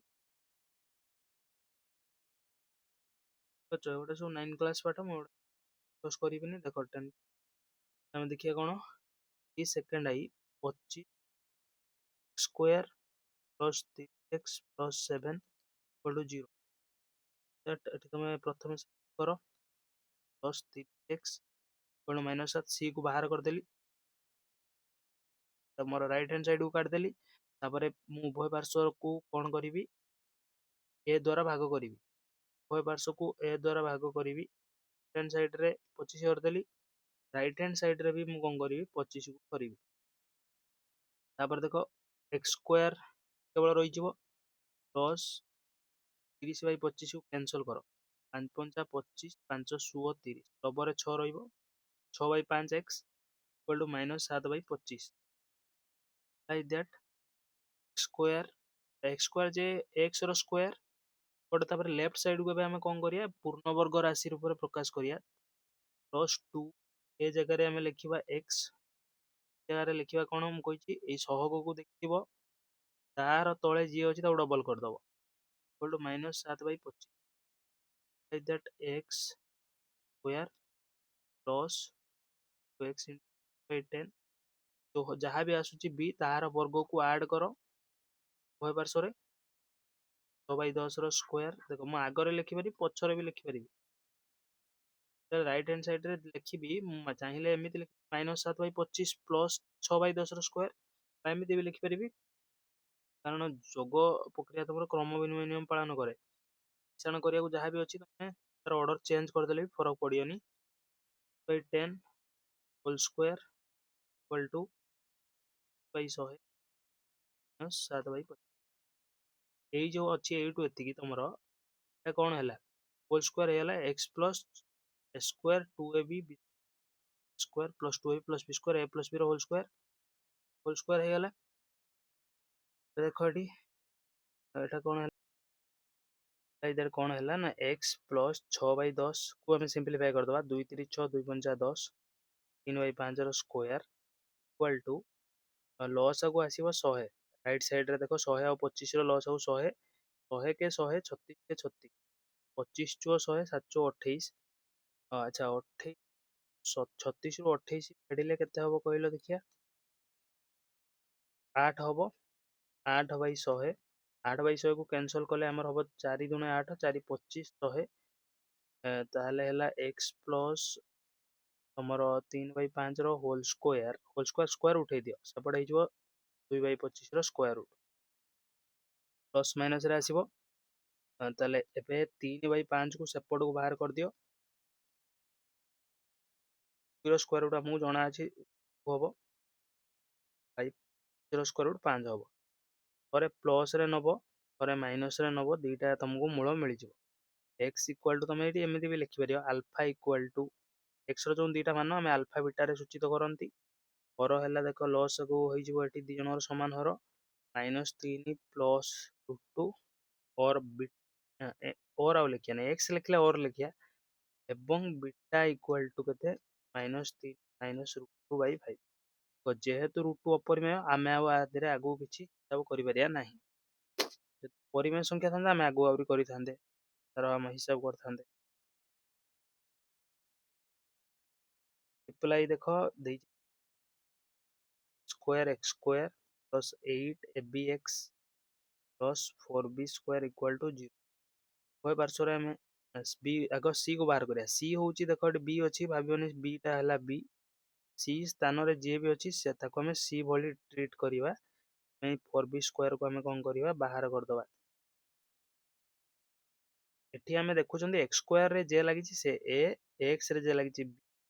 गोटे सब 9 क्लास पाठ मुझे करी देख 10 आम देखिए कौन ये सेकेंड आई 25 square plus 3x plus 7 equal to 0 तुम प्रथम कर प्लस 3x -7 सी को बाहर करदेली मोर राइट हैंड साइड को काटदेली मु उभय पार्श्व को कौन करी ए द्वारा भाग करी उभय पार्श्व को ए द्वारा भाग करी लेफ्ट हैंड साइड रे 25 करदेली राइट हैंड साइड रे भी मु कौन करी 25 को करी देख एक्स स्क्वायर केवल रही प्लस 30/25 को कैनसल कर 5×5 = 25 5×16 = 30 लबर 6 6/5 x equal to -7/25 like that square जे x रो स्क्वायर बट तापर लेफ्ट साइड को आम कौन करिया पूर्ण वर्ग राशि रूप में प्रकाश करिया +2 ए जगह रे आम लिखा x जगह लिखा कौन मुझे ये सहग को देखिए तार तले जी अच्छी डबल करदब equal to -7/25 like that x square plus 2x × 10 तो जहाँ भी आसूची b तार वर्ग को ऐड कर उभय पार्श्व 6/10 रो स्क्वायर देख मु आगे लिखिपारि पछरे भी लिखिपारि राइट हैंड साइड रे लिखिबी चाहिए एमती -7/25 प्लस 6/10 रो स्क्वायर एमती भी लिखिपारि कारण जोग प्रक्रिया तुम क्रम विनिमय नियम पालन कै मिश्रण करने जहाँ भी अच्छी तुम तार ऑर्डर चेंज करदे भी फरक पड़ोनी 10 होल स्क्वायर इक्वल टू 7/25 यही जो अच्छी एटू एति तुम कौन है होल स्क्वायर है x plus square 2ab square plus 2ab plus b square a plus b whole square है देख ये कौन है इधर कौन है ना x प्लस 6/10 को आम सिंप्लीफाई करदे 2 3 6 2 5 10 3/5 स्क्वायर इक्वल टू लस को आसो 100 राइट साइड रे देख 100 और 25 लस को 100 100 के 100 36 के 36 25 × 100 7 × 28 अच्छा 36 ରୁ 28 फेडिले केते हबो कहलो देखिया 8 हबो 8/100 8/100 को कैंसल कले हमर हबो 4 × 8 4 25 100 ताहले हला x प्लस हमर 3/5 रो होल स्क्वायर स्क्वायर उठे दियो सेपटे हो 2/25 रो स्क्वायर रूट प्लस माइनस रे आसीबो ताले एबे 3/5 को सेपट को बाहर कर दियो 0 स्क्वायर रूट हमहु जणा अछि होबो 5 0 स्क्वायर रूट 5 होबो थरे प्लस रे नबो थरे माइनस रे नबो दीटा तुमको मूल मिल जिवो x इक्वल टू तमे एटी एमिति भी लिखि परियो अल्फा इक्वल टू x रो जो दीटा मान हम अल्फा बीटा रे सूचित करंती हर हैला देखो लॉस को होई जिवो एटी दी जनर समान हर -3 प्लस रूट 2 और और आउ लिखिया नहीं x लिखले और लिखिया एवं बीटा इक्वल टू केते -3 माइनस रूट 2 बाई 5 तो जेहेतु रूट 2 अपरिमेय आमे आउ आदिरे आगु किछि हिसाब करि परिया नाही परिमेय संख्या थांदा आमे आगु आउरी करि थांदे तार हम हिसाब कर थांदे अप्लाई देखो दे square x square plus 8 abx plus 4b square equal to 0 कोई पार्श्व रे हमें बी आग सी को बाहर करिया सी होउची देखो बी अछि भाबियोनी बी टा हला बी सी स्थान रे जे भी अछि से ताको हमें सी भली ट्रीट करिवा में 4b स्क्वायर को हमें कोन करिवा बाहर कर दवा एठी हमें देखुचंदी x स्क्वायर रे जे लागि से a x रे जे लागि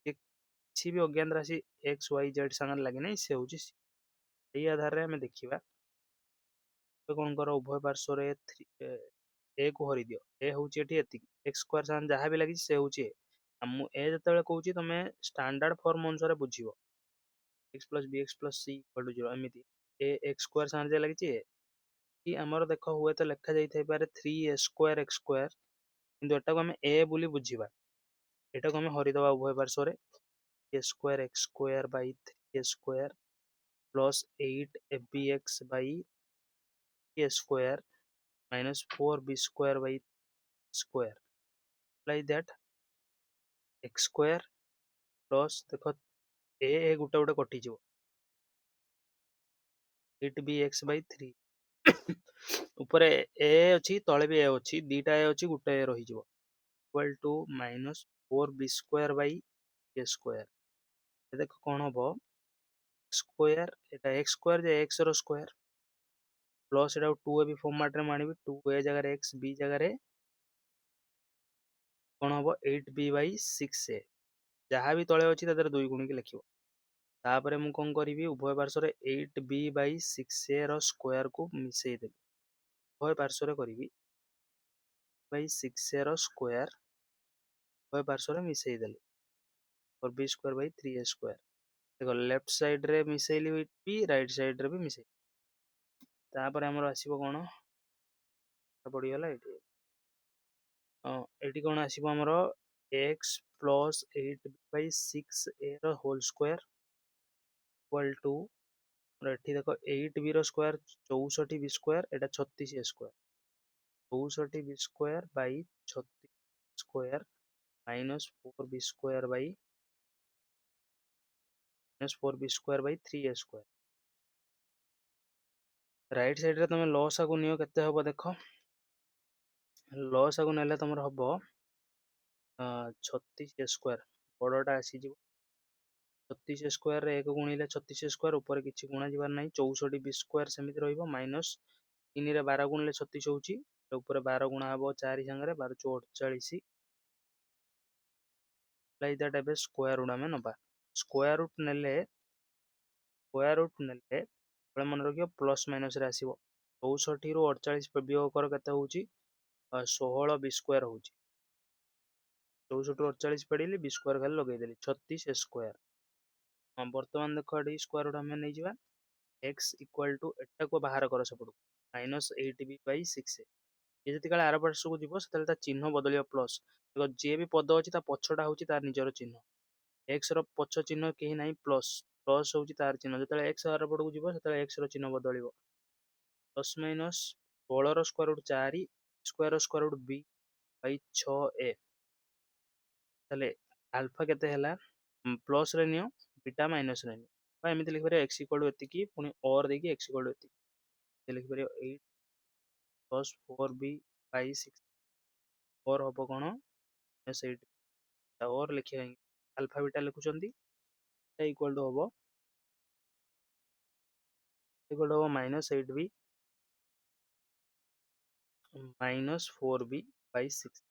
किछि भी अज्ञात राशि x y z संग लागि नै से होउची एई आधार रे हमें देखिबा तो कोन करो उभय पार्श्व रे a को हरि दियो a होउची एठी एति x स्क्वायर संग जहा भी लागि से होउची हम ए जतले कहउची तमे स्टैंडर्ड फॉर्म अनुसार बुझिबो x plus bx plus c equal to 0 एमिति a x स्क्वायर संग जे लागि कि हमर देखो हुए तो लिखा जाई थाई पारे 3a स्क्वायर x स्क्वायर किंतु एटा को हम a बोली बुझिबा एटा को हम हरि दबा उभय पार्श्व रे a square x square by 3a square plus 8 abx by a square minus 4b square by square like that x square plus देखो a गुटा गुटा कटि जिवो 8bx by 3 ऊपर a अछि तळे भी a अछि दीटा a अछि गुटा a रहि जिवो equal to minus 4b square by a square देखो कोन हबो स्क्वायर एटा x स्क्वायर जे x रो स्क्वायर प्लस एटा 2a भी फॉर्मेट रे मानिबी 2a जगह x b जगह कोन हबो 8b by 6a जहाँ भी तले अछि तादर 2 गुणी के लिखिबो तापरे मु कोन करिवि उभय पार्श्व रे 8b by 6a row square को मिसई देबी उभय पार्श्व रे करिवि by 6a रो स्क्वायर उभय पार्श्व रे मिसई देली और b square by 3a square देखो लेफ्ट साइड रे मिसईली भी राइट साइड रे भी मिसई तापरे हमर आसीबो कोन पड़ी गला एठी एठी कोन आसीबो हमर x plus 8 by 6a रो होल स्क्वायर इक्वल टू और एठी देखो 8b row square 64b square Etah 36a square 64b square by 36 square minus 4b square by minus 4b square by 3a square right side रे तमे लॉस आगु नियो केते हबो देखो लॉस आगु नेले तमर हबो 36a स्क्वायर बडटा आसी जिवो 36 स्क्वायर रे 1 गुणिले 36 स्क्वायर ऊपर किछि गुणा जिबार नै 64b स्क्वायर समिति रहइबो माइनस 3 रे 12 गुणिले 36 होउची ऊपर 12 गुणा हबो 4 संगे 12 48 लाइक दैट एबे स्क्वायर रूट में नबा स्क्वायर रूट नेले बळे मन रखियो प्लस माइनस रे आसीबो 64 रु 48 वियोग कर केते होउची 16 b स्क्वायर होउची 64 रु 48 पडिली b स्क्वायर खाली लगै देली 36 स्क्वायर हम वर्तमान देखो एडी स्क्वायर रूट हमें नै जिबा x इक्वल टू एटा को बाहर कर सपडू -8b by 6a ये जति काले आर पार्श्व को जीवो सेतले ता चिन्ह बदलियो प्लस देखो जे भी पद अछि ता पछटा होउची तार निजर चिन्ह x रो पछ चिन्ह केही नै प्लस प्लस होउची तार चिन्ह जतले x आर पड को जीवो सेतले x रो चिन्ह बदलिबो प्लस माइनस 16 रो स्क्वायर रूट 4 स्क्वायर रो square root b by 6a तले अल्फा केते हला प्लस रे नियो बीटा माइनस रे नियो बा एमिति लिख परियो x इक्वल टू एति की पुनी और देकी x इक्वल टू एति ये लिख परियो 8 plus 4b by 6 और हबो कोन -8 और लिखिया अल्फा बीटा लिखुचंदी इक्वल टू हबो -8b -4b/6।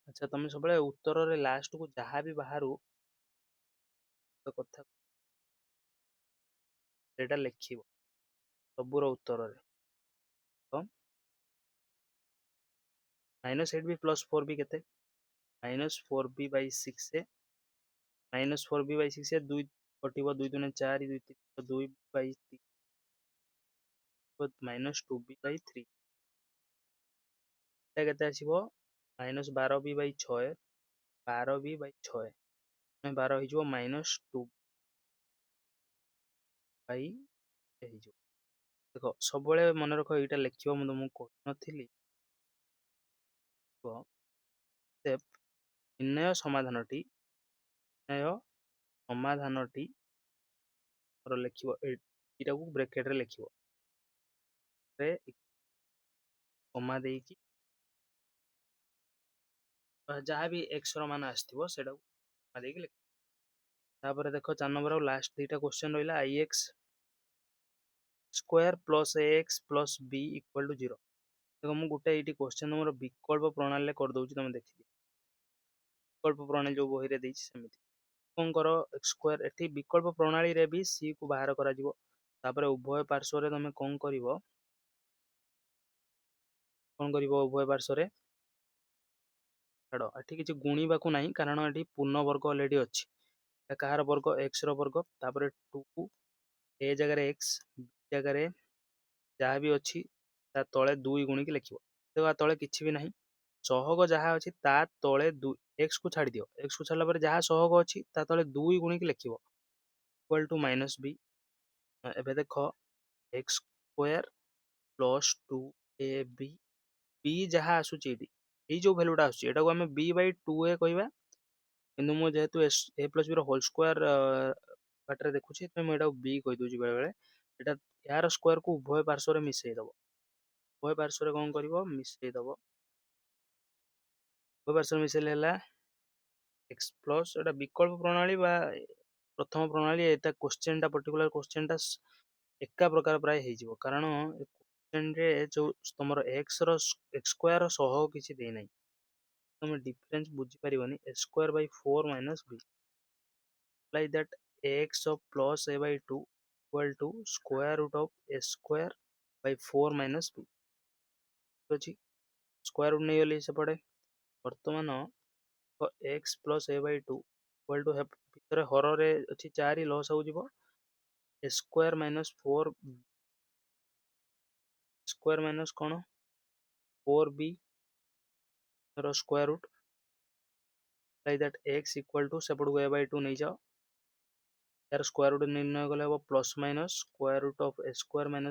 ଆଚ୍ଛା, ତମେ ସବୁବେଳେ ଉତ୍ତରରେ ଲାଷ୍ଟକୁ ଯାହା ବି ବାହାରୁ କଥା ସେଇଟା ଲେଖିବ ସବୁର ଉତ୍ତରରେ। ତ -8b + 4b କେତେ? -4b/6 -4b/6 2 କଟିବ, 2 × 4 2 3 2/3 -2b/3 এটা କେତେ ଆସିବ? -12b/6 12b/6 12 ହେଇଯିବ -2 ହେଇଯିବ। ଦେଖ ସବୁବେଳେ ମନେ ରଖ, ଏଇଟା ଲେଖିବ, ମୁଁ ତମକୁ କହିନଥିଲି। ନିର୍ଣ୍ଣୟ ସମାଧାନଟି ଲେଖିବ, ଏଇଟାକୁ ବ୍ରେକେଟରେ ଲେଖିବ, କମା ଦେଇକି ଯାହା ବି x ର ମାନ ଆସିଥିବ ସେଇଟାକୁ କମା ଦେଇକି ଲେଖିବ। ତାପରେ ଦେଖ 4 ନମ୍ବର ଆଉ ଲାଷ୍ଟ ଦୁଇଟା କ୍ୱେଶ୍ଚନ ରହିଲା। ix² + ax + b = 0। ଦେଖ ମୁଁ ଗୋଟେ ଏଇଠି କ୍ୱେଶ୍ଚନ ମୋର ବିକଳ୍ପ ପ୍ରଣାଳୀରେ କରିଦଉଛି, ତମେ ଦେଖିଦିଅ। ବିକଳ୍ପ ପ୍ରଣାଳୀ ଯୋଉ ବହିରେ ଦେଇଛି ସେମିତି କଣ କର, x² ଏଠି ବିକଳ୍ପ ପ୍ରଣାଳୀରେ ବି c କୁ ବାହାର କରାଯିବ। ତାପରେ ଉଭୟ ପାର୍ଶ୍ୱରେ ତମେ କଣ କରିବ ଉଭୟ ପାର୍ଶ୍ୱରେ ଛାଡ଼, ଏଠି କିଛି ଗୁଣିବାକୁ ନାହିଁ କାରଣ ଏଠି ପୂର୍ଣ୍ଣ ବର୍ଗ ଅଲରେଡି ଅଛି। କାହାର ବର୍ଗ? x ର ବର୍ଗ। ତାପରେ 2 a ଜାଗାରେ x, b ଜାଗାରେ ଯାହା ବି ଅଛି ତା ତଳେ 2 ଗୁଣିକି ଲେଖିବ। ଦେଖ ତଳେ କିଛି ବି ନାହିଁ, ସହଗ ଯାହା ଅଛି ତା ତଳେ x କୁ ଛାଡି ଦିଅ। x କୁ ଛାଡ଼ିଲା ପରେ ଯାହା ସହଗ ଅଛି ତା ତଳେ 2 ଗୁଣିକି ଲେଖିବ, = -b। ଏବେ ଦେଖ x² + 2ab, b ଯାହା ଆସୁଛି ଏଇଠି, ଏଇ ଯୋଉ ଭ୍ୟାଲୁଟା ଆସୁଛି ଏଟାକୁ ଆମେ b/2a କହିବା, କିନ୍ତୁ ମୁଁ ଯେହେତୁ a + b ର ହୋଲ୍ ସ୍କୋୟାର ପାର୍ଟରେ ଦେଖୁଛି, ସେଥିପାଇଁ ମୁଁ ଏଟାକୁ b କହିଦଉଛି ବେଳେବେଳେ। ଏଟା ଏହାର ସ୍କୋୟାରକୁ ଉଭୟ ପାର୍ଶ୍ୱରେ ମିଶେଇ ଦବ। ଉଭୟ ପାର୍ଶ୍ୱରେ କଣ କରିବ? ମିଶେଇ ଦବ। ଉଭୟ ପାର୍ଶ୍ୱରେ ମିଶେଇଲେ ହେଲା x+, ଏଟା ବିକଳ୍ପ ପ୍ରଣାଳୀ ବା ପ୍ରଥମ ପ୍ରଣାଳୀ। ଏଟା କ୍ୱେଶ୍ଚନଟା ପର୍ଟିକୁଲାର କ୍ୱେଶ୍ଚନଟା ଏକା ପ୍ରକାର ପ୍ରାୟ ହେଇଯିବ, କାରଣ କ୍ୱେଶ୍ଚନରେ ଯୋଉ ତମର x² ର ସହଗ କିଛି ଦେଇନାହିଁ, ତମେ difference ବୁଝିପାରିବନି। a²/4 - b apply that ax + a/2 = a²/4 - b। ଅଛି, ସ୍କୋୟାର ରୁଟ୍ ନେଇଗଲି ସେପଟେ। ବର୍ତ୍ତମାନ x + a/2 ଭିତରେ ହରରେ ଅଛି 4, ଲସ୍ ହଉ ଯିବ a² - 4 ସ୍କୋୟାର କଣ? 4b ର square route. apply that x = ସେପଟକୁ a/2 ନେଇଯାଅ, यार स्क्वायर रूट निर्णय कले हम +- a²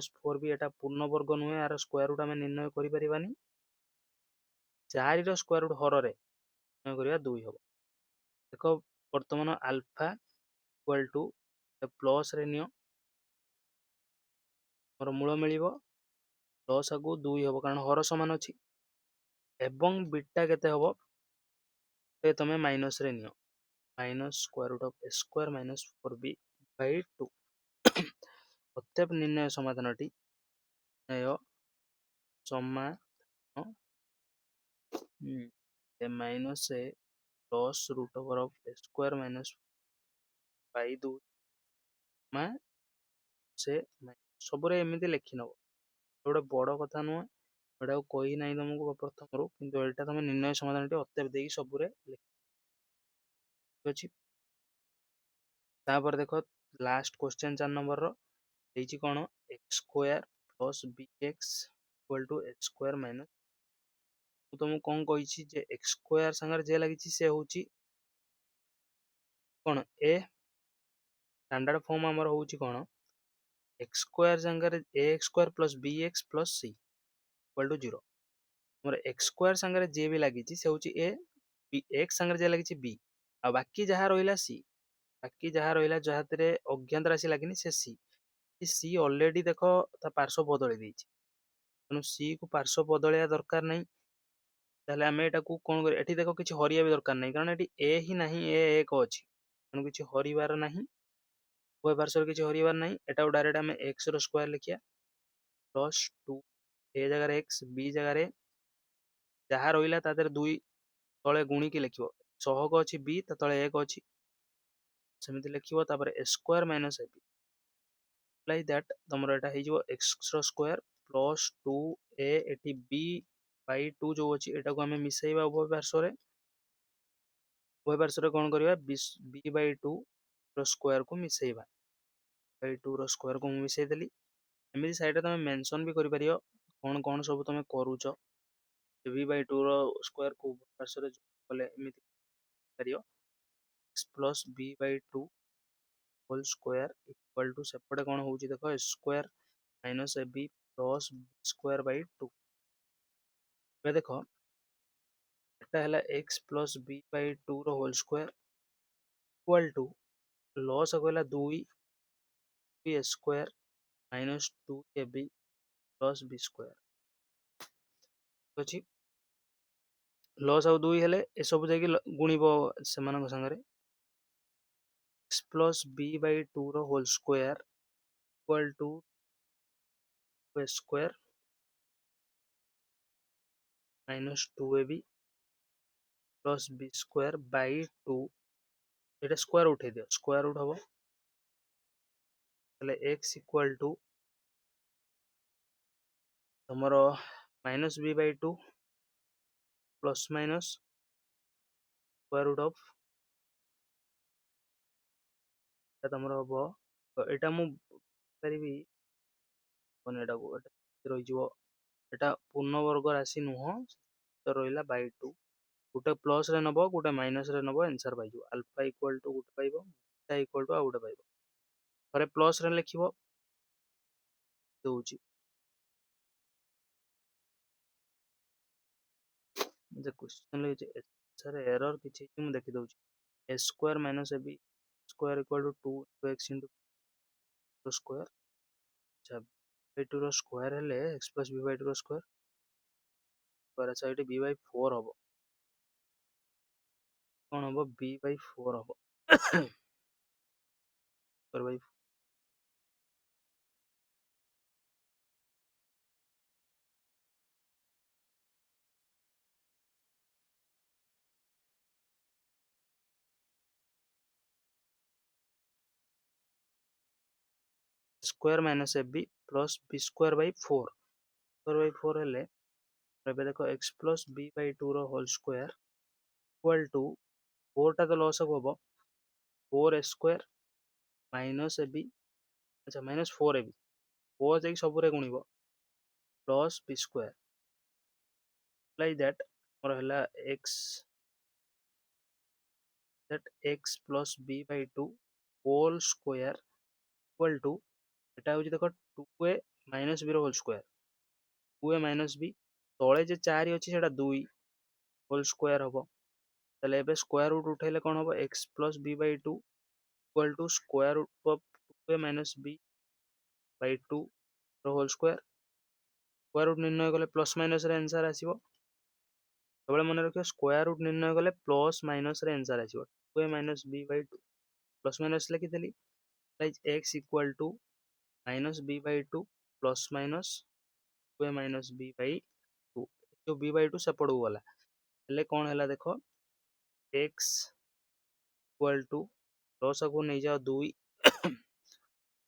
- 4b। एटा पूर्ण वर्ग नुहे, यार स्क्वायर रूट आम निर्णय करें 4 रो स्क्वायर रूट हर निर्णय करवा 2 हम। देख बर्तमान अल्फा = प्लस रे नियो, मोर मूल मिल प्लस आगु 2 हम कारण हर समान अच्छी, एवं बीटा केते हम तमे माइनस रे नियो, -√a² - 4b/2। ଅତএବ ନିର୍ଣ୍ଣୟ ସମାଧାନଟି ନ୍ୟାୟ ସମାଧାନ -a + √a² - 2 ସେ ସବୁରେ ଏମିତି ଲେଖି ନବ। ଗୋଟେ ବଡ କଥା ନୁହଁ, ଏଟାକୁ କହି ନାହିଁ ତମକୁ ପ୍ରଥମରୁ, କିନ୍ତୁ ଏଇଟା ତମେ ନିର୍ଣ୍ଣୟ ସମାଧାନଟି ଅତଏବ ଦେଇକି ସବୁରେ ଲେଖି ଅଛି। ତାପରେ ଦେଖ ଲାଷ୍ଟ क्वेश्चन 4 नंबर रो ହେଇଛି କଣ? x² + bx = x² - ମୁଁ ତମକୁ କଣ କହିଛି ଯେ x² ସାଙ୍ଗରେ ଯେ ଲାଗିଛି ସେ ହଉଛି କଣ? a ଷ୍ଟାଣ୍ଡାର୍ଡ ଫର୍ମ ଆମର ହଉଛି କଣ? x² ସାଙ୍ଗରେ ax² + bx + c = 0। ଆମର x² ସାଙ୍ଗରେ ଯେ ବି ଲାଗିଛି ସେ ହଉଛି a, x ସାଙ୍ଗରେ ଯେ ଲାଗିଛି b, ଆଉ ବାକି ଯାହା ରହିଲା c। ବାକି ଯାହା ରହିଲା ଯାହାଥିରେ ଅଜ୍ଞାତ ରାଶି ଲାଗିନି ସେ c ଅଲରେଡି ଦେଖ ତା ପାର୍ଶ୍ୱ ବଦଳି ଦେଇଛି, ତେଣୁ c କୁ ପାର୍ଶ୍ୱ ବଦଳିବା ଦରକାର ନାହିଁ। ତାହେଲେ ଆମେ ଏଟାକୁ କଣ କରିବା? ଏଠି ଦେଖ କିଛି ହରିବା ବି ଦରକାର ନାହିଁ, କାରଣ ଏଠି a ହିଁ ନାହିଁ, a 1 ଅଛି, ତେଣୁ କିଛି ହରିବାର ନାହିଁ। ଉଭୟ ପାର୍ଶ୍ୱରେ କିଛି ହରିବାର ନାହିଁ। ଏଟାକୁ ଡାଇରେକ୍ଟ ଆମେ x ର ସ୍କୋୟାର ଲେଖିବା +2 ए जगह x b जगह जहाँ रहा ता 2 तले गुणिकी लिख सहग अच्छी b ता तले 1 अच्छी सेमती लिख a square minus a b like that तुम यहाँ एक्स स्क्वायर प्लस 2a एटी b बाई 2 जो अच्छी एटा को आम मिसेबा उभय पार्श्व कौन करवा b बाई 2 स्क्वायर को मिसेबा बाई 2 स्क्वायर को मिसेदेली एमती साइड तुम मेंशन भी कर कौन कौन सब तुम करुच b बाई 2 स्क्वायर को पार्श्व कले एमती कर x plus b by 2 whole square equal to सेपटे कौन हो देख square minus a b plus b square by 2 देख एटा है x plus b by 2 whole square equal to लॉस कहला 2 square minus 2 a b plus b square अच्छी लॉस आउ 2 हेले ए सब जाकि गुणिब से सागर x plus b by 2 whole square equal to square minus 2 a b plus b square by 2 ये स्क्वायर उठे दियो स्क्वायर रूट हम एक्स इक्वल टू तुम minus b by 2 plus minus square root of तुम हम यहाँ मुझे रही पूर्ण वर्ग राशि नुह तो रहा बाई 2 गोटे प्लस रे नब गोटे माइनस रे नब आंसर पाई अल्फा इक्वल टू गोटे पाइब बीटा इक्वल टू आ गोटे पाइब थे प्लस रे लिख दूची क्वेश्चन आंसर एरर किसी मुझे देखी दूची a square minus a b square equal to 2 x into square अच्छा बाई 2 स्क्वायर हेले x plus b by 2 square अच्छा ये बी बाई 4 हम कौन हम बी बाई 4 हम by square minus a b plus b square by 4 square by 4 हेले देख x plus b by 2 whole square equal to 4 टा तो लॉस हम 4 स्क्वायर माइनस ए बी अच्छा माइनस 4 ए बी 4 जाकि सब गुणिब plus b square like that मोर है x plus b by 2 whole square equal to एटा हूँ देख 2a minus b whole square 2a minus B तले जो 4 अच्छी से 2 होल स्क्वायर हम तेल स्क्वायर रूट उठेले कौन हम x plus b by 2 equal to square root of 2a minus b by 2 whole square root निर्णय कले प्लस माइनस आंसर आसो सब मन रख स्क्वायर रूट निर्णय कले प्लस माइनस आंसर आसो 2a minus b by 2 plus minus लिखिदेली x equal to minus b by 2 plus minus 2a minus b by 2 जो बी बाई 2 सेपट को गला हेले कौन है देख एक्स इक्वल टू लॉस को नहीं जाओ 2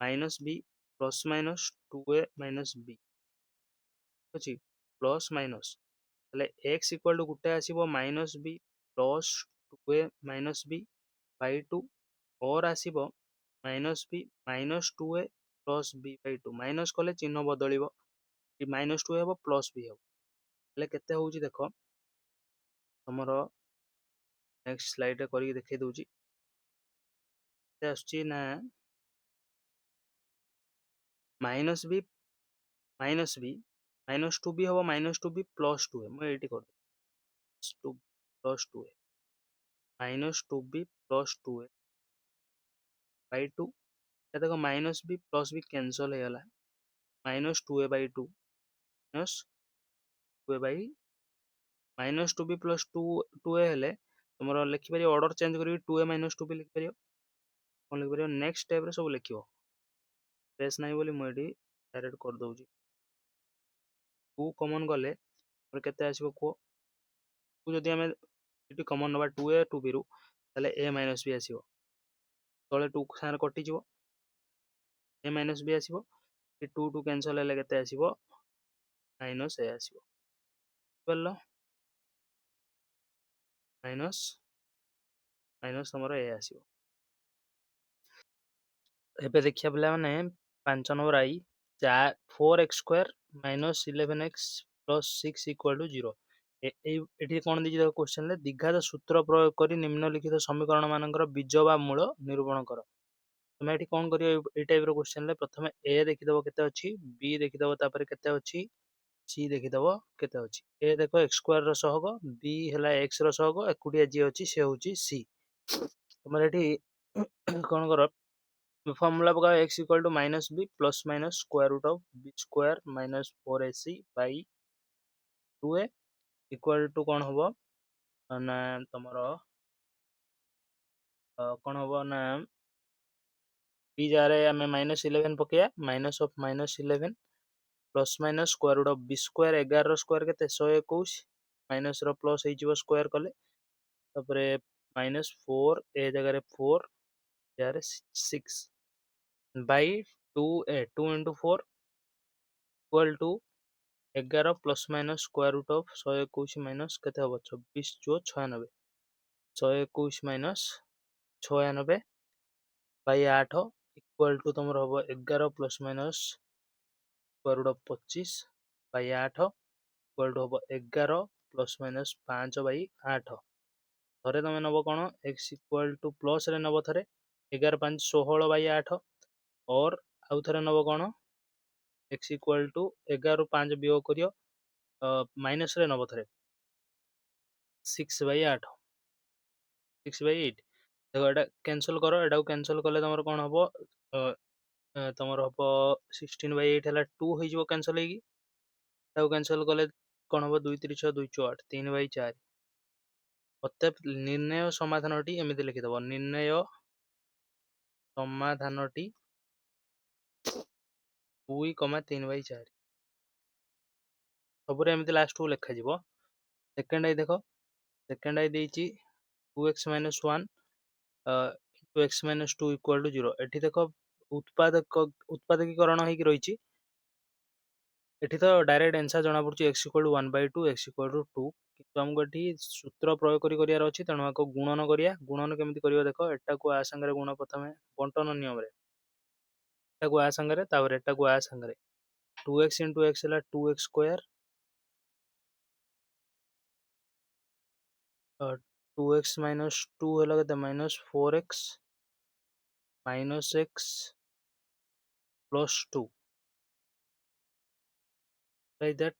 minus b plus minus 2a minus b अच्छी plus minus x equal to गोटे आसो minus b plus 2a minus b by 2 और आसो minus b minus 2a plus b by 2 minus कले चिन्ह बदल माइनस 2 हम प्लस बी हम केते हूँ देख तुम नेक्स्ट स्लाइड करके देखई दूची ना माइनस बी माइनस 2 भी हम माइनस 2 भी प्लस 2 मुझे कर 2 प्लस 2 माइनस 2 भी प्लस 2 बाई 2 देखो minus b plus b cancel हो गला minus 2a by 2 minus 2a by minus 2 b plus 2a हेले तुम लिखिपर ऑर्डर चेंज कर 2a माइनस 2 भी लिखिपर कौन लिखिपर नेक्स्ट स्टेप रे सब लिख स्पेस ना बोली मुझे डायरेक्ट कर दूची 2 कॉमन गले केते आसीबो को जदि आमे एटी कॉमन नबा 2a 2b रु ताले a माइनस b आसीबो तळे 2 सारे कटि जिवो a माइनस b आसीबो 2 2 कैंसिल हेले केते आसीबो माइनस a आसीबो बोललो माइनस माइनस हमर a आसीबो एबे देखिया पिला माने 5 नंबर आई 4x square minus 11x plus 6 equal to 0 एठी कोन दिजि क्वेश्चन ले द्विघात सूत्र प्रयोग करी निम्नलिखित समीकरण मानकर बीज बा मूल निरूपण कर तुम एठी कोन करियो ए टाइप रो क्वेश्चन ले प्रथमे a देखि दबो केते अछि b देखि दबो तापर केते अछि c देखि दबो केते अछि a देखो x स्क्वायर रो सहग b हला x रो सहग एकुटिया जी अछि से होछि c तुम एठी कोन कर फॉर्मूला पका x equal to minus b plus minus square root of b square minus 4ac by 2a equal to कौन होबो ना तमरो कौन होबो ना b जारे हमें माइनस 11 पकेया minus of minus 11 plus minus square root of b square 11 रो स्क्वायर केते 121 माइनस रो प्लस हे जिवो स्क्वायर कले तपरे माइनस 4 ए जगह रे 4 जारे 6 by 2a 2 into 4 equal to 11 plus minus square root of 121 minus केते हबो 24 जो 96 121 माइनस 96 बाई 8 इक्वल टू तमर हबो 11 plus minus square root of 25 by 8 equal to हबो 11 प्लस माइनस 5 बाई 8 थरे तमे नबो कोन x इक्वल टू प्लस रे नबो थरे 11 5 16 बाई 8 और आउ थरे नबो कोन x इक्वल टू 11 रु 5 वियोग करियो माइनस रे नबो थरे 6 बाई 8 6 बाई 8 देखो एटा कैंसिल करो एटा कैंसिल करले तमर कोन हबो तमर हबो 16 बाई 8 हला 2 हो जिवो कैंसिल हेगी एटा कैंसिल करले कोन हबो 2 3 6 2 4 8 3 बाई 4 अतएव निर्णय समाधानटी एमिति लिखि दबो निर्णय समाधानटी 2, 3 बाई 4 सबरे एमिति लास्ट को लिखा जिवो सेकंड आई देखो सेकंड आई देछि 2x - 1 into x - 2 equal to 0 एठी देखो उत्पादकीकरण हेकि रहिछि एठी तो डायरेक्ट आंसर जणा पड़छि x equal to 1/2 x equal to 2 किंतु हमको एठी सूत्र प्रयोग करी करियार अछि तेणु आको गुणन करिया गुणन केमिति करियो देखो एटा को आ संगरे गुण प्रथमे बंटन नियम रे एटा को आ संगरे तापर एटा को आ संगरे 2x into x हला 2x स्क्वायर 2x minus 2 हला केते minus 4x minus x plus 2 like that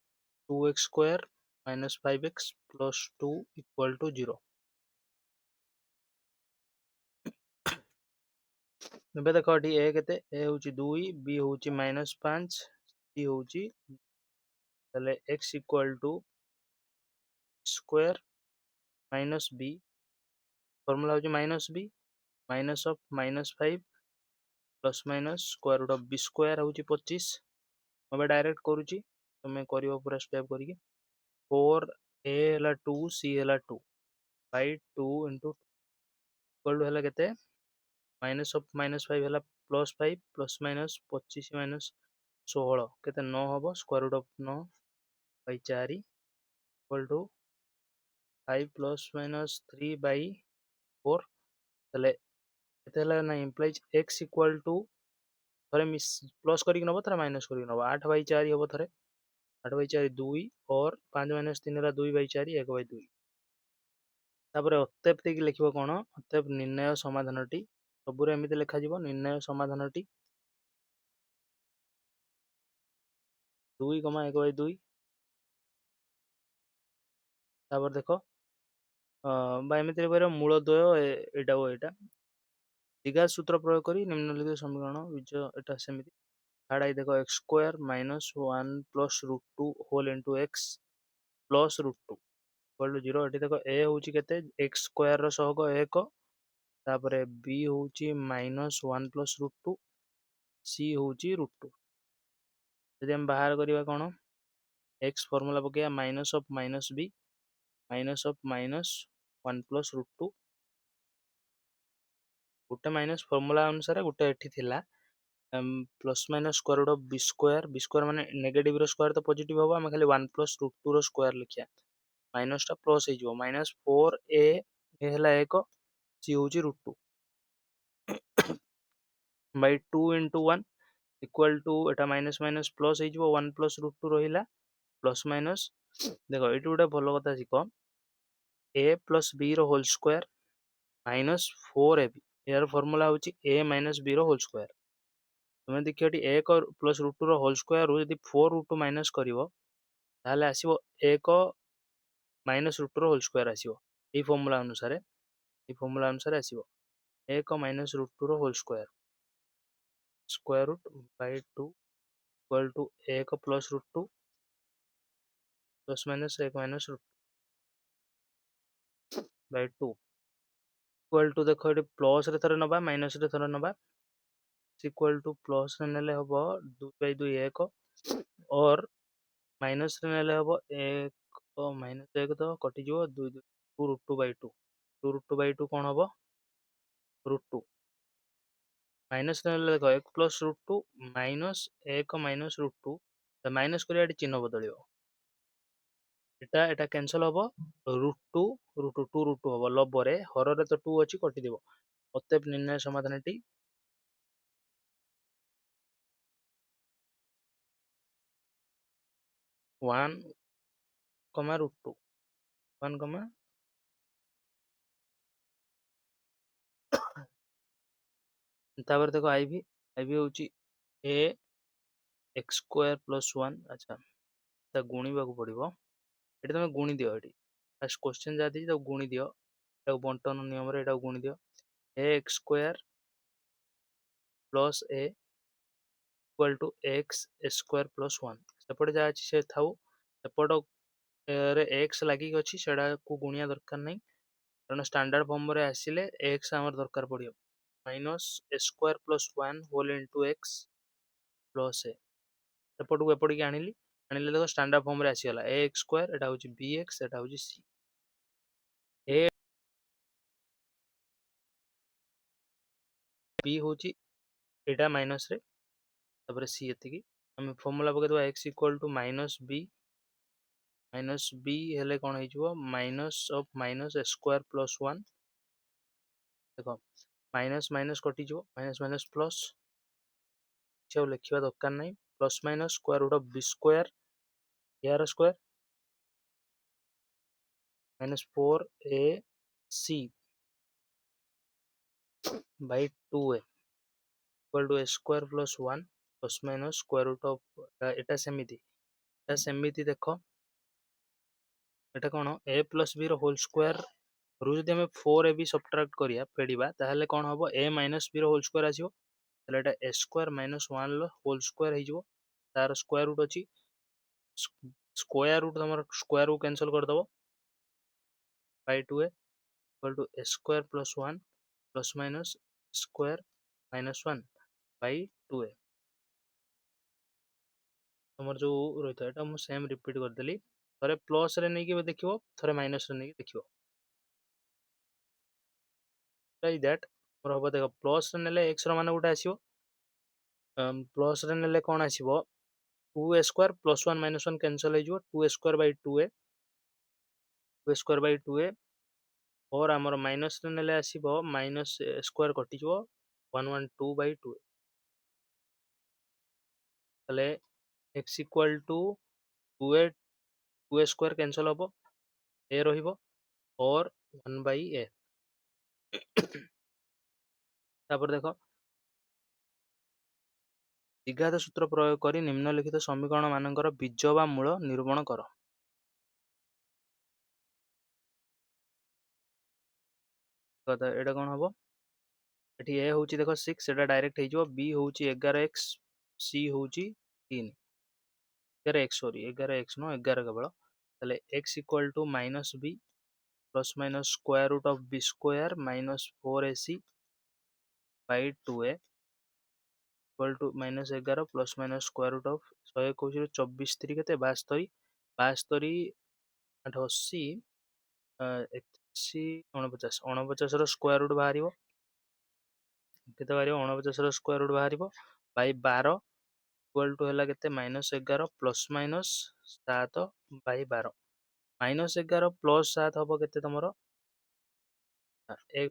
2x square minus 5x plus 2 equal to 0 ଏବେ ଦେଖ ଏଠି a କେତେ a होची 2 b होची -5 c होची ତାହେଲେ x equal to square minus b formula होची -b minus of -5 plus minus square root of b square होची 25 मैं डायरेक्ट करूची तुम्हें करियो पूरा स्टेप करिके 4a हला 2 c हला 2 by 2 into इक्वल टू हला केते माइनस ऑफ -5 हला +5 प्लस माइनस 25 माइनस 16 केते 9 हबो square root of 9 by 4 equal to 5 plus minus 3 by 4 तले केते हला ना इंप्लाइज x इक्वल टू थरे मिस प्लस करिक नबो थरे माइनस करिक नबो 8 by 4 हबो थरे 8 by 4 2 और 5 माइनस 3 हला 2 by 4 1 by 2 तापर अतएव देकी लिखिबो कोन अतएव निर्णय समाधानटी सबुरे एमिति लिखा जिवो निर्णय समाधानटी 2, 1 by 2 तापर देखो बा एमिति करियो मूल द्वय एटा ओ एटा द्विघात सूत्र प्रयोग करी निम्नलिखित समीकरण बीज एटा सेमिति थर्ड आई देखो x square minus 1 plus root 2 whole into x plus root 2 equal to 0 एठी देखो a होची केते x स्क्वायर रो सहग 1 तापरे b होची माइनस 1 प्लस रूट 2 c होची रूट 2 यदि हम बाहर करिवा कोन एक्स फॉर्मूला पकैया minus of minus b minus of minus 1 plus root two गोटे माइनस फॉर्मूला अनुसार गोटे एठी थिला plus minus square root of b square माने नेगेटिव रो स्क्वायर तो पॉजिटिव होबा हम खाली 1 प्लस रूट टू रो स्क्वायर लिखिया माइनस टा प्लस हो जिवो माइनस 4a ए हला 1 सी होची root two by 2 into 1 equal to एटा माइनस माइनस प्लस हो जिवो 1 प्लस रूट टू रहिला प्लस माइनस देखो एटी गोटे भलो कथा शिख a प्लस b रो होल स्क्वायर माइनस 4ab यार फॉर्मूला होची a माइनस b रो होल स्क्वायर तुम देखिए ये 1 प्लस रूट टू रो होल स्क्वायर रू यदि 4 रूट टू माइनस करिवो ताहले आसीबो 1 माइनस रूट टू रो होल स्क्वायर आसीबो ए फॉर्मूला अनुसार आसीबो 1 माइनस रूट टू रो whole square square root by 2 equal to 1 plus root two plus minus 1 minus root by 2 equal to देखो ये प्लस रे थरे नबा माइनस रे थरे नबा इक्वल टू प्लस रे नेले हबो 2 बाय 2 1 और माइनस रे नेले हबो 1 माइनस 1 तो कटि जिवो 2 2 root two by 2 2 root two by 2 कोन हबो रूट टू माइनस रे नेले देखो 1 plus root two minus 1 minus root two minus करिया चिन्ह बदलियो एटा कैंसल हबो रूट टू रूट टू हबो लबरे हररे तो 2 अछि कटि देबो अतएव निर्णय समाधानटी 1 रूट टू 1 तापर देखो आईवी होची a x स्क्वायर प्लस 1 अच्छा ता गुणीबा को पड़िबो एटा तमे गुणी दियो एटी फर्स्ट क्वेश्चन जा दी तो गुणी दियो एटा बंटन नियम रे एटा गुणी दियो a x square plus a equal to x square plus 1 सेपटे जा अछि से थाउ सेपट रे x लागि अछि सेडा को गुणिया दरकार नै कारण स्टैंडर्ड फॉर्म रे आसीले x हमर दरकार पड़ियो minus a square plus 1 whole into x plus a सेपट को एपट के आनिले देखो स्टैंडर्ड फॉर्म रे आसीगला a x स्क्वायर एटा होची bx एटा होची c a b होची एटा माइनस रे तापर c एतिकी हम फार्मूला पके दवा x equal to minus b हेले कोन हे जिवो minus of minus square plus 1 देखो माइनस माइनस कटि जिवो माइनस माइनस प्लस छ लिखिबा दरकार नै plus minus square root of b square यार square minus 4ac by 2a equal to a square plus 1 plus minus square root of एटा सेमिति देखो एटा कोन a प्लस b रो होल स्क्वायर रू जदि हमें 4ab सब्ट्रैक्ट करिया पेडिबा ताहले कोन हबो a माइनस b रो होल स्क्वायर आसीबो ताले एटा a स्क्वायर माइनस 1 लो होल स्क्वायर हे जिवो तार स्क्वायर रूट अछि स्क्वायर रूट हमर स्क्वायर को कैंसिल कर दबो by 2a equal to a square plus 1 plus minus square minus 1 by 2a हमर जो रहिता एटा हम सेम रिपीट कर देली थरे प्लस रे नै के देखिबो थरे माइनस रे नै के देखिबो लाइक दैट मोर हबो देखो प्लस रे नेले x रो मान गुटा आसीबो प्लस रे नेले कोन आसीबो 2a square plus 1 minus 1 cancel हे जिवो 2a square by 2a 2a square by 2a और हमर माइनस रे नेले आसीबो माइनस स्क्वायर कटि जिवो 112 बाय 2 तले x equal to 2a square cancel हबो a रहिबो और 1 बाय a तापर देखो द्विघात सूत्र प्रयोग करी निम्नलिखित समीकरण मानकर बीज बा मूल निरूपण कर एटा कोन हबो एठी a होची देखो 6 एटा डायरेक्ट हे जिवो b होची 11x c होची 3 11x सॉरी 11x नो 11 केवल तले x equal to minus b plus minus square root of b square minus 4ac by 2a equal to minus 11 plus minus square root of 100 को 24 3 केते 72 72 8 80 81 49 49 ର ସ୍କୋୟାର ରୁଟ୍ ବାହାରିବ କେତେ ବାହାରିବ 49 ର ସ୍କୋୟାର ରୁଟ୍ ବାହାରିବ ବାଇ 12 ଇକ୍ୱାଲ୍ ଟୁ ହେଲା କେତେ -11 ପ୍ଲସ୍ ମାଇନସ୍ 7 ବାଇ 12 -11 ପ୍ଲସ୍ 7 ହବ କେତେ ତମର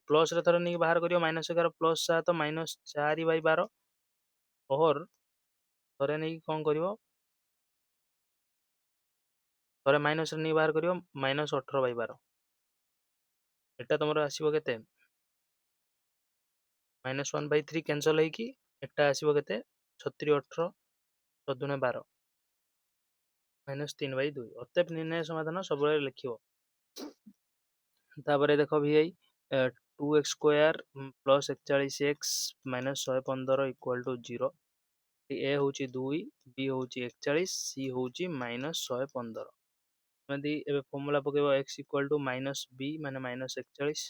ପ୍ଲସ୍ ରେ ଥରେ ନେଇକି ବାହାର କରିବ -11 ପ୍ଲସ୍ 7 -4 ବାଇ 12 और ଥରେ ନେଇକି କଣ କରିବ ଥରେ ମାଇନସ୍ ରେ ନେଇକି ବାହାର କରିବ -18 ବାଇ 12 ଏଟା ତମର ଆସିବ କେତେ -1/3 କ୍ୟାନ୍ସଲ୍ ହେଇକି ଏଟା ଆସିବ କେତେ 36 18 14 12 -3/2 ଅତএବ ନିର୍ଣ୍ଣୟ ସମାଧାନ ସବୁବେଳେ ଲେଖିବ ତାପରେ ଦେଖ VI 2x² plus 41x minus 115 equal to 0 A ହଉଛି 2 B ହଉଛି 41 C ହଉଛି -115 ଏମିତି ଏବେ ଫର୍ମୁଲା ପକେଇବ x ଇକ୍ୱାଲ୍ ଟୁ -b ମାନେ -41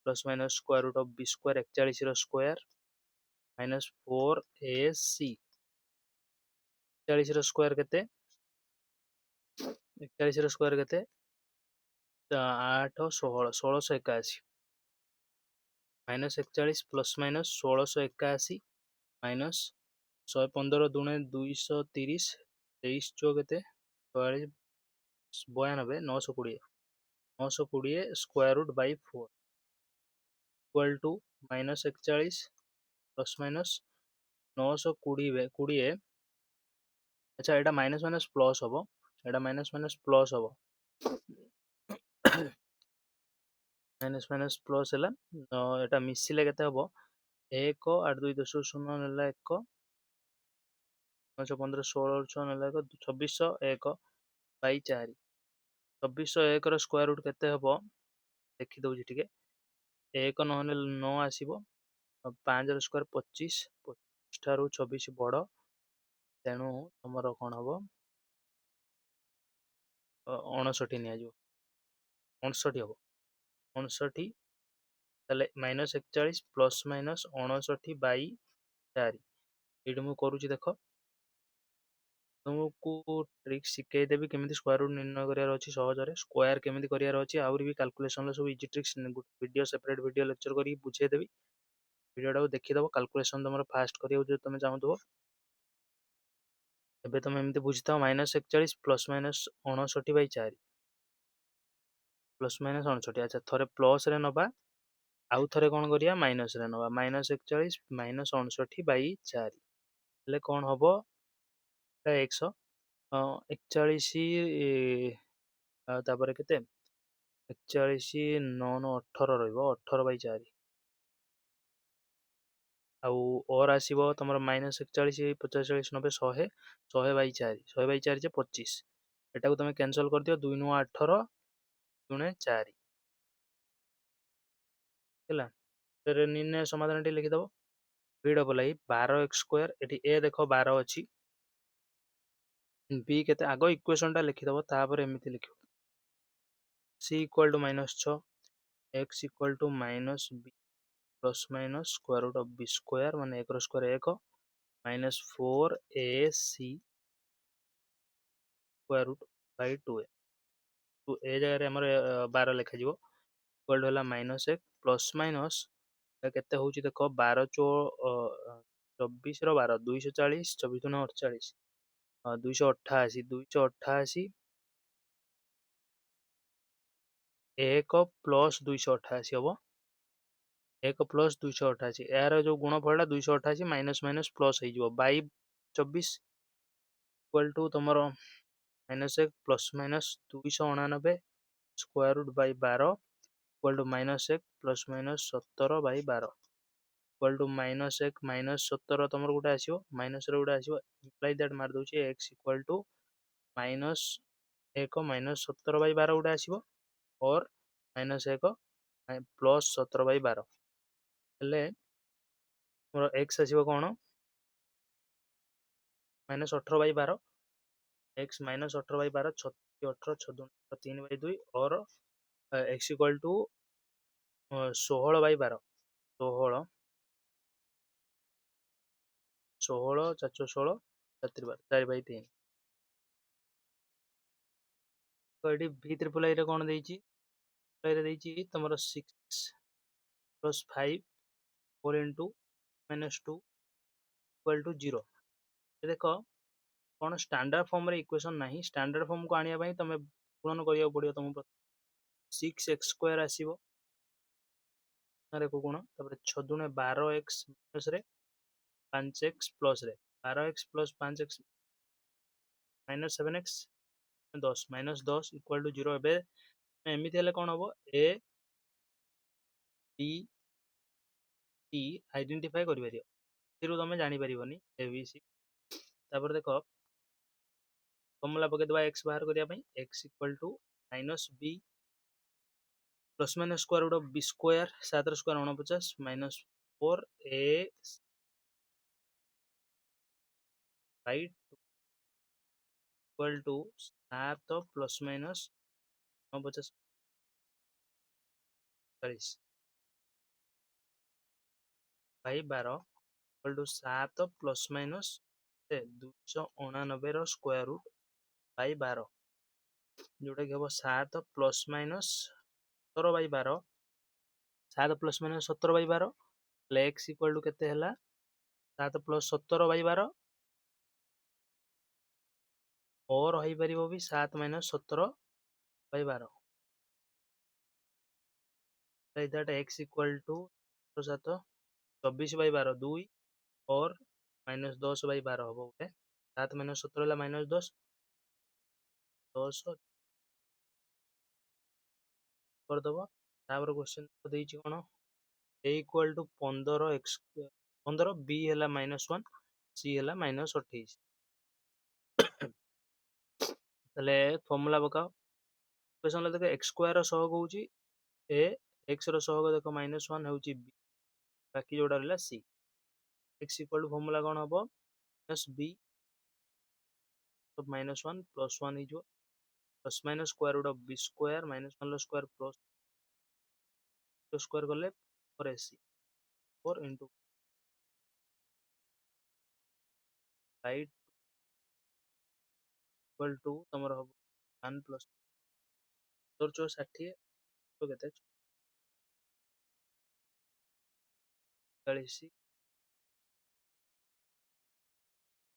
plus minus square root of b square 41 ର ସ୍କୋୟାର ମାଇନସ୍ 4ac 41 ର ସ୍କୋୟାର କେତେ 41 ର ସ୍କୋୟାର କେତେ 8 16 1681 -41 ପ୍ଲସ୍ ମାଇନସ୍ 1681 ମାଇନସ୍ 115 ଦୁଣେ 230 23 ଚଉ କେତେ 44 92 920 920 square root by 4 equal to -41 plus minus 920 अच्छा एटा माइनस माइनस प्लस हम एटा माइनस माइनस प्लस हम माइनस माइनस प्लस है एटा मिसिले केते हम 1 8 2 10 0 नेला 1 9 15 16 6 नेला 1 2600 1 बाई 4 2601 ର ସ୍କୋୟାର ରୁଟ୍ କେତେ ହେବ ଦେଖି ଦଉଛି ଟିକେ 1 ନହେଲେ 9 ଆସିବ 5 ର ସ୍କୋୟାର 25 25 ଠାରୁ 26 ବଡ଼ ତେଣୁ ତମର କ'ଣ ହବ 59 ନିଆଯିବ 59 ହବ 59 ତାହେଲେ -41 ପ୍ଲସ୍ ମାଇନସ୍ 59 ବାଇ 4 ଏଇଠି ମୁଁ କରୁଛି ଦେଖ तुमको ट्रिक शिखेदेवी केमी स्क्वायर रूट निर्णय करार अच्छी सहजरे स्क्वायर केमी करार अच्छी आहरी भी काल्कुलेसन सब easy tricks video separate video lecture कर बुझेदेवी वीडियो देखीद काल्कुलेसन तुम फास्ट करा तुम चाहूब एवं तुम एमती बुझीथा -41 plus minus 59 by 4 plus minus 59 अच्छा थे प्लस रे नवा आउ थे कौन करिया माइनस रे नवा -41 माइनस 59 बाई 4 हेल्ले कौन हम एक्स 41 तापर केते 41 9 9 18 रहिबो 18 बाई 4 आउ और आसीबो तमर -41 50 40 90 100 100 बाई 4 100 बाई 4 जे 25 एटा को तुम कैंसल कर दियो 2 9 18 गुणे 4 हैला फिर निर्णय समाधान टी लिखि दबो v double I 12x² eighty a देखो 12 अछि b केते आगो इक्वेशन टा लिखि दबो तापर एमिति लिखियो c equal to -6 x equal to -b plus minus square root of b square माने 1 रो square 1 minus 4ac square root by 2a तो ए जगह हमर 12 लिखा जिवो इक्वल होला -1 प्लस माइनस केते होची देखो 12 24 रो 12 240 24 गुना 48 288 288 1 प्लस 288 हम 1 प्लस 288 यार जो गुणफल 288 माइनस माइनस प्लस हो बाई 24 इक्वल टू तुम -1 plus minus 299 square root by 12 equal to -1 plus minus 17 by 12 equal to -1 minus 17 तुम गोटे आसो माइनस गोटे आसो इम्प्लाई दैट मार दूसरी x equal to -1 minus 17 by 12 गोटे आसो और -1 प्लस 17 बाई 12 हेले मोर एक्स आसो कौन -18 बाई 12 एक्स -18 बाई 12 36 18 6 3 बाई 2 और x equal to 16 by 12 16 16 4 16 4 by 3 तो ये v ट्रिपल आई कौन देती तुम 6 प्लस 5 4 इंटू -2 इक्वल टू 0। देख कौन स्टैंडर्ड फॉर्म रे इक्वेशन नहीं, स्टैंडर्ड फॉर्म को आने तुम पूरण करा पड़ो तुमको 6x² आसो को गुण 6 दुणे 12x minus 5x plus 12x plus 5x minus 7x 10 -10 equal to 0। एमती हेल्ले कौन हम ए बी टी आइडेंटिफाई कर तुम जापर ए बी सी। देख फर्मूला पकईदे एक्स बाहर करने x equal to -b plus minus square root of b square 7 square 49 minus 4a by equal to 7 plus minus 49 40 by 12 equal to 7 plus minus 299 square root by 12 जोटा कि हम 7 plus minus 17 by 12 7 plus minus 17 by 12 x equal to केते हला 7 प्लस 17 बाई 12 और हो पारिबो भी 7 minus 17 by 12 that x equal to 7 24 by 12 2 और माइनस 10 बाई 12 हम गोटे 7 माइनस 17 माइनस 10 10 करदेव। तापर क्वेश्चन देती कौन ए इक्वल टू 15 एक्स 15 बी है -1 सी है -28 फर्मूला पकाओ इक्वेशन देख एक्स स्क्वायर सहग हूँ ए एक्स रहग देख -1 हूँ बी बाकी जोड़ा रहा c x equal to formula कौन हम -b -1 प्लस 1 हो plus minus square root of b square -1 square plus square कले 4ac 4 into right equal to तुम हम 1 प्लस 60 तो केते 40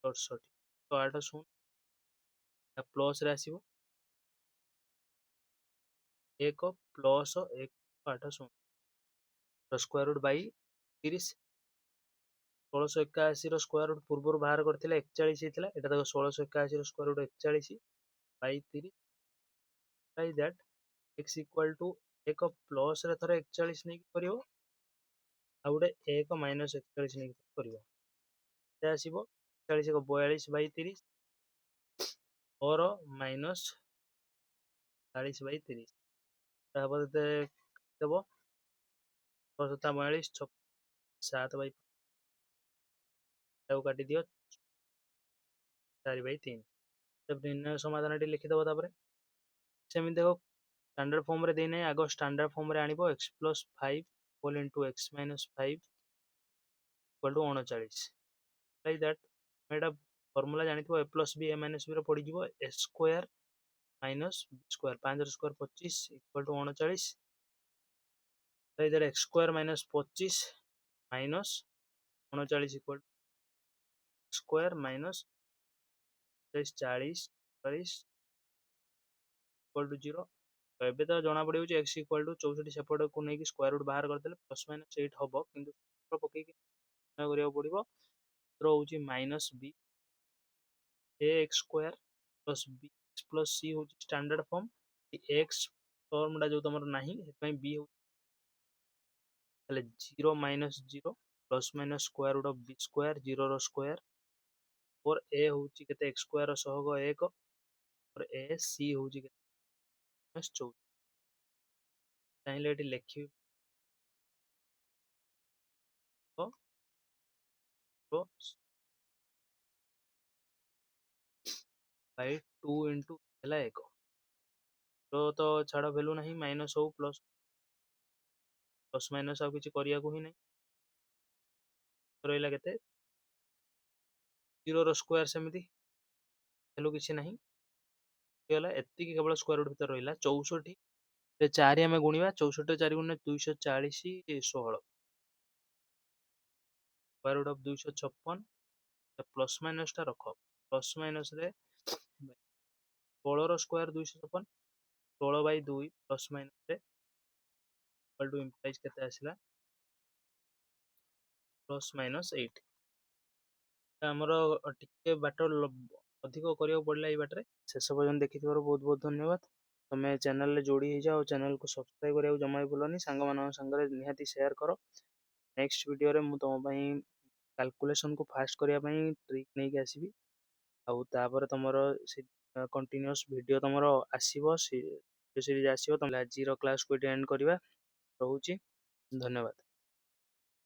68 तो 8 शून्य प्लस रे आसीबो 1 प्लस 1 8 शून्य square root by 30 1681 square root पूर्व बाहर करते 41 होता है देख 1681 square root 41 by 30 by that x equal to 1 plus रे थरे 41 नहीं करियो आ गोटे 1 माइनस 41 नहीं करियो आसीबो 41 को 42 बाई 30 और माइनस 40 बाई 30 हम देव 6 42 7 बाई काटी दियो 4 बाई 3 जब निर्णय समाधान लिखिदेव सेमती देखो स्टैंडर्ड फॉर्म रे देना आग स्टैंडर्ड फॉर्म रे आनिबो x plus 5 whole into x minus 5 equal to 39 like that एटा फॉर्मूला जानी a plus b a minus b पड़ी जीवो a square minus b square 5 square 25 equal to 39 like that x square minus 25 minus 39 equal to square minus 40 40 equal to 0 तो एबे तो जना पड़े एक्स इक्वल टू 64 सेपट को नहीं स्क्वायर रूट बाहर करदे प्लस माइनस 8 हम कि पकईक करा पड़ो हूँ minus b a x square plus B x plus c हूँ स्टैंडर्ड फॉर्म एक्स फॉर्मटा जो तुम ना बी हूँ 0 minus 0 plus minus square root of b square 0 square और ए हूँ के एक्स स्क्वायर सहग 1 और ए सी हूँ 14 चाहिए ये लिखी बाई 2 इंटू है 1 तो छाड़ भैल्यू ना माइनस हो प्लस प्लस माइनस आउ कि करने को ही नहीं रहा के 0 स्क्वायर सेमती भैल्यू किसी ना ହେଇଗଲା ଏତିକି କେବଳ ସ୍କ୍ୱାର ରୁଟ୍ ଭିତରେ ରହିଲା। 64 ରେ 4 ଆମେ ଗୁଣିବା, 64 ରେ 4 ଗୁଣିଲେ 240 16 square root of 256 plus minus ଟା ରଖ, ପ୍ଲସ୍ ମାଇନସ୍ ରେ 16 ର ସ୍କ୍ୱାର 256 16 ବାଇ 2 ପ୍ଲସ୍ ମାଇନସ୍ ରେ ଇକ୍ୱାଲ୍ ଟୁ ଇମ୍ପ୍ଲାଇଜ୍ କେତେ ଆସିଲା ପ୍ଲସ୍ ମାଇନସ୍ 8। ଆମର ଟିକେ ବାଟ ଅଧିକ କରିବାକୁ ପଡ଼ିଲା ଏଇ ବାଟରେ। ଶେଷ ପର୍ଯ୍ୟନ୍ତ ଦେଖିଥିବାରୁ ବହୁତ ବହୁତ ଧନ୍ୟବାଦ। ତମେ ଚ୍ୟାନେଲରେ ଯୋଡ଼ି ହେଇଯାଅ ଆଉ ଚ୍ୟାନେଲକୁ ସବସ୍କ୍ରାଇବ୍ କରିବାକୁ ଜମା ବି ଭୁଲନି। ସାଙ୍ଗମାନଙ୍କ ସାଙ୍ଗରେ ନିହାତି ସେୟାର କର। ନେକ୍ସଟ ଭିଡ଼ିଓରେ ମୁଁ ତମ ପାଇଁ କାଲକୁଲେସନକୁ ଫାଷ୍ଟ କରିବା ପାଇଁ ଟ୍ରିକ୍ ନେଇକି ଆସିବି। ଆଉ ତାପରେ ତମର ସେ କଣ୍ଟିନ୍ୟୁଅସ୍ ଭିଡ଼ିଓ ତମର ଆସିବ, ସିରିଜ୍ ଆସିବ। ତମେ ଆଜିର କ୍ଲାସକୁ ଏଠି ଏଣ୍ଡ କରିବା। ରହୁଛି, ଧନ୍ୟବାଦ।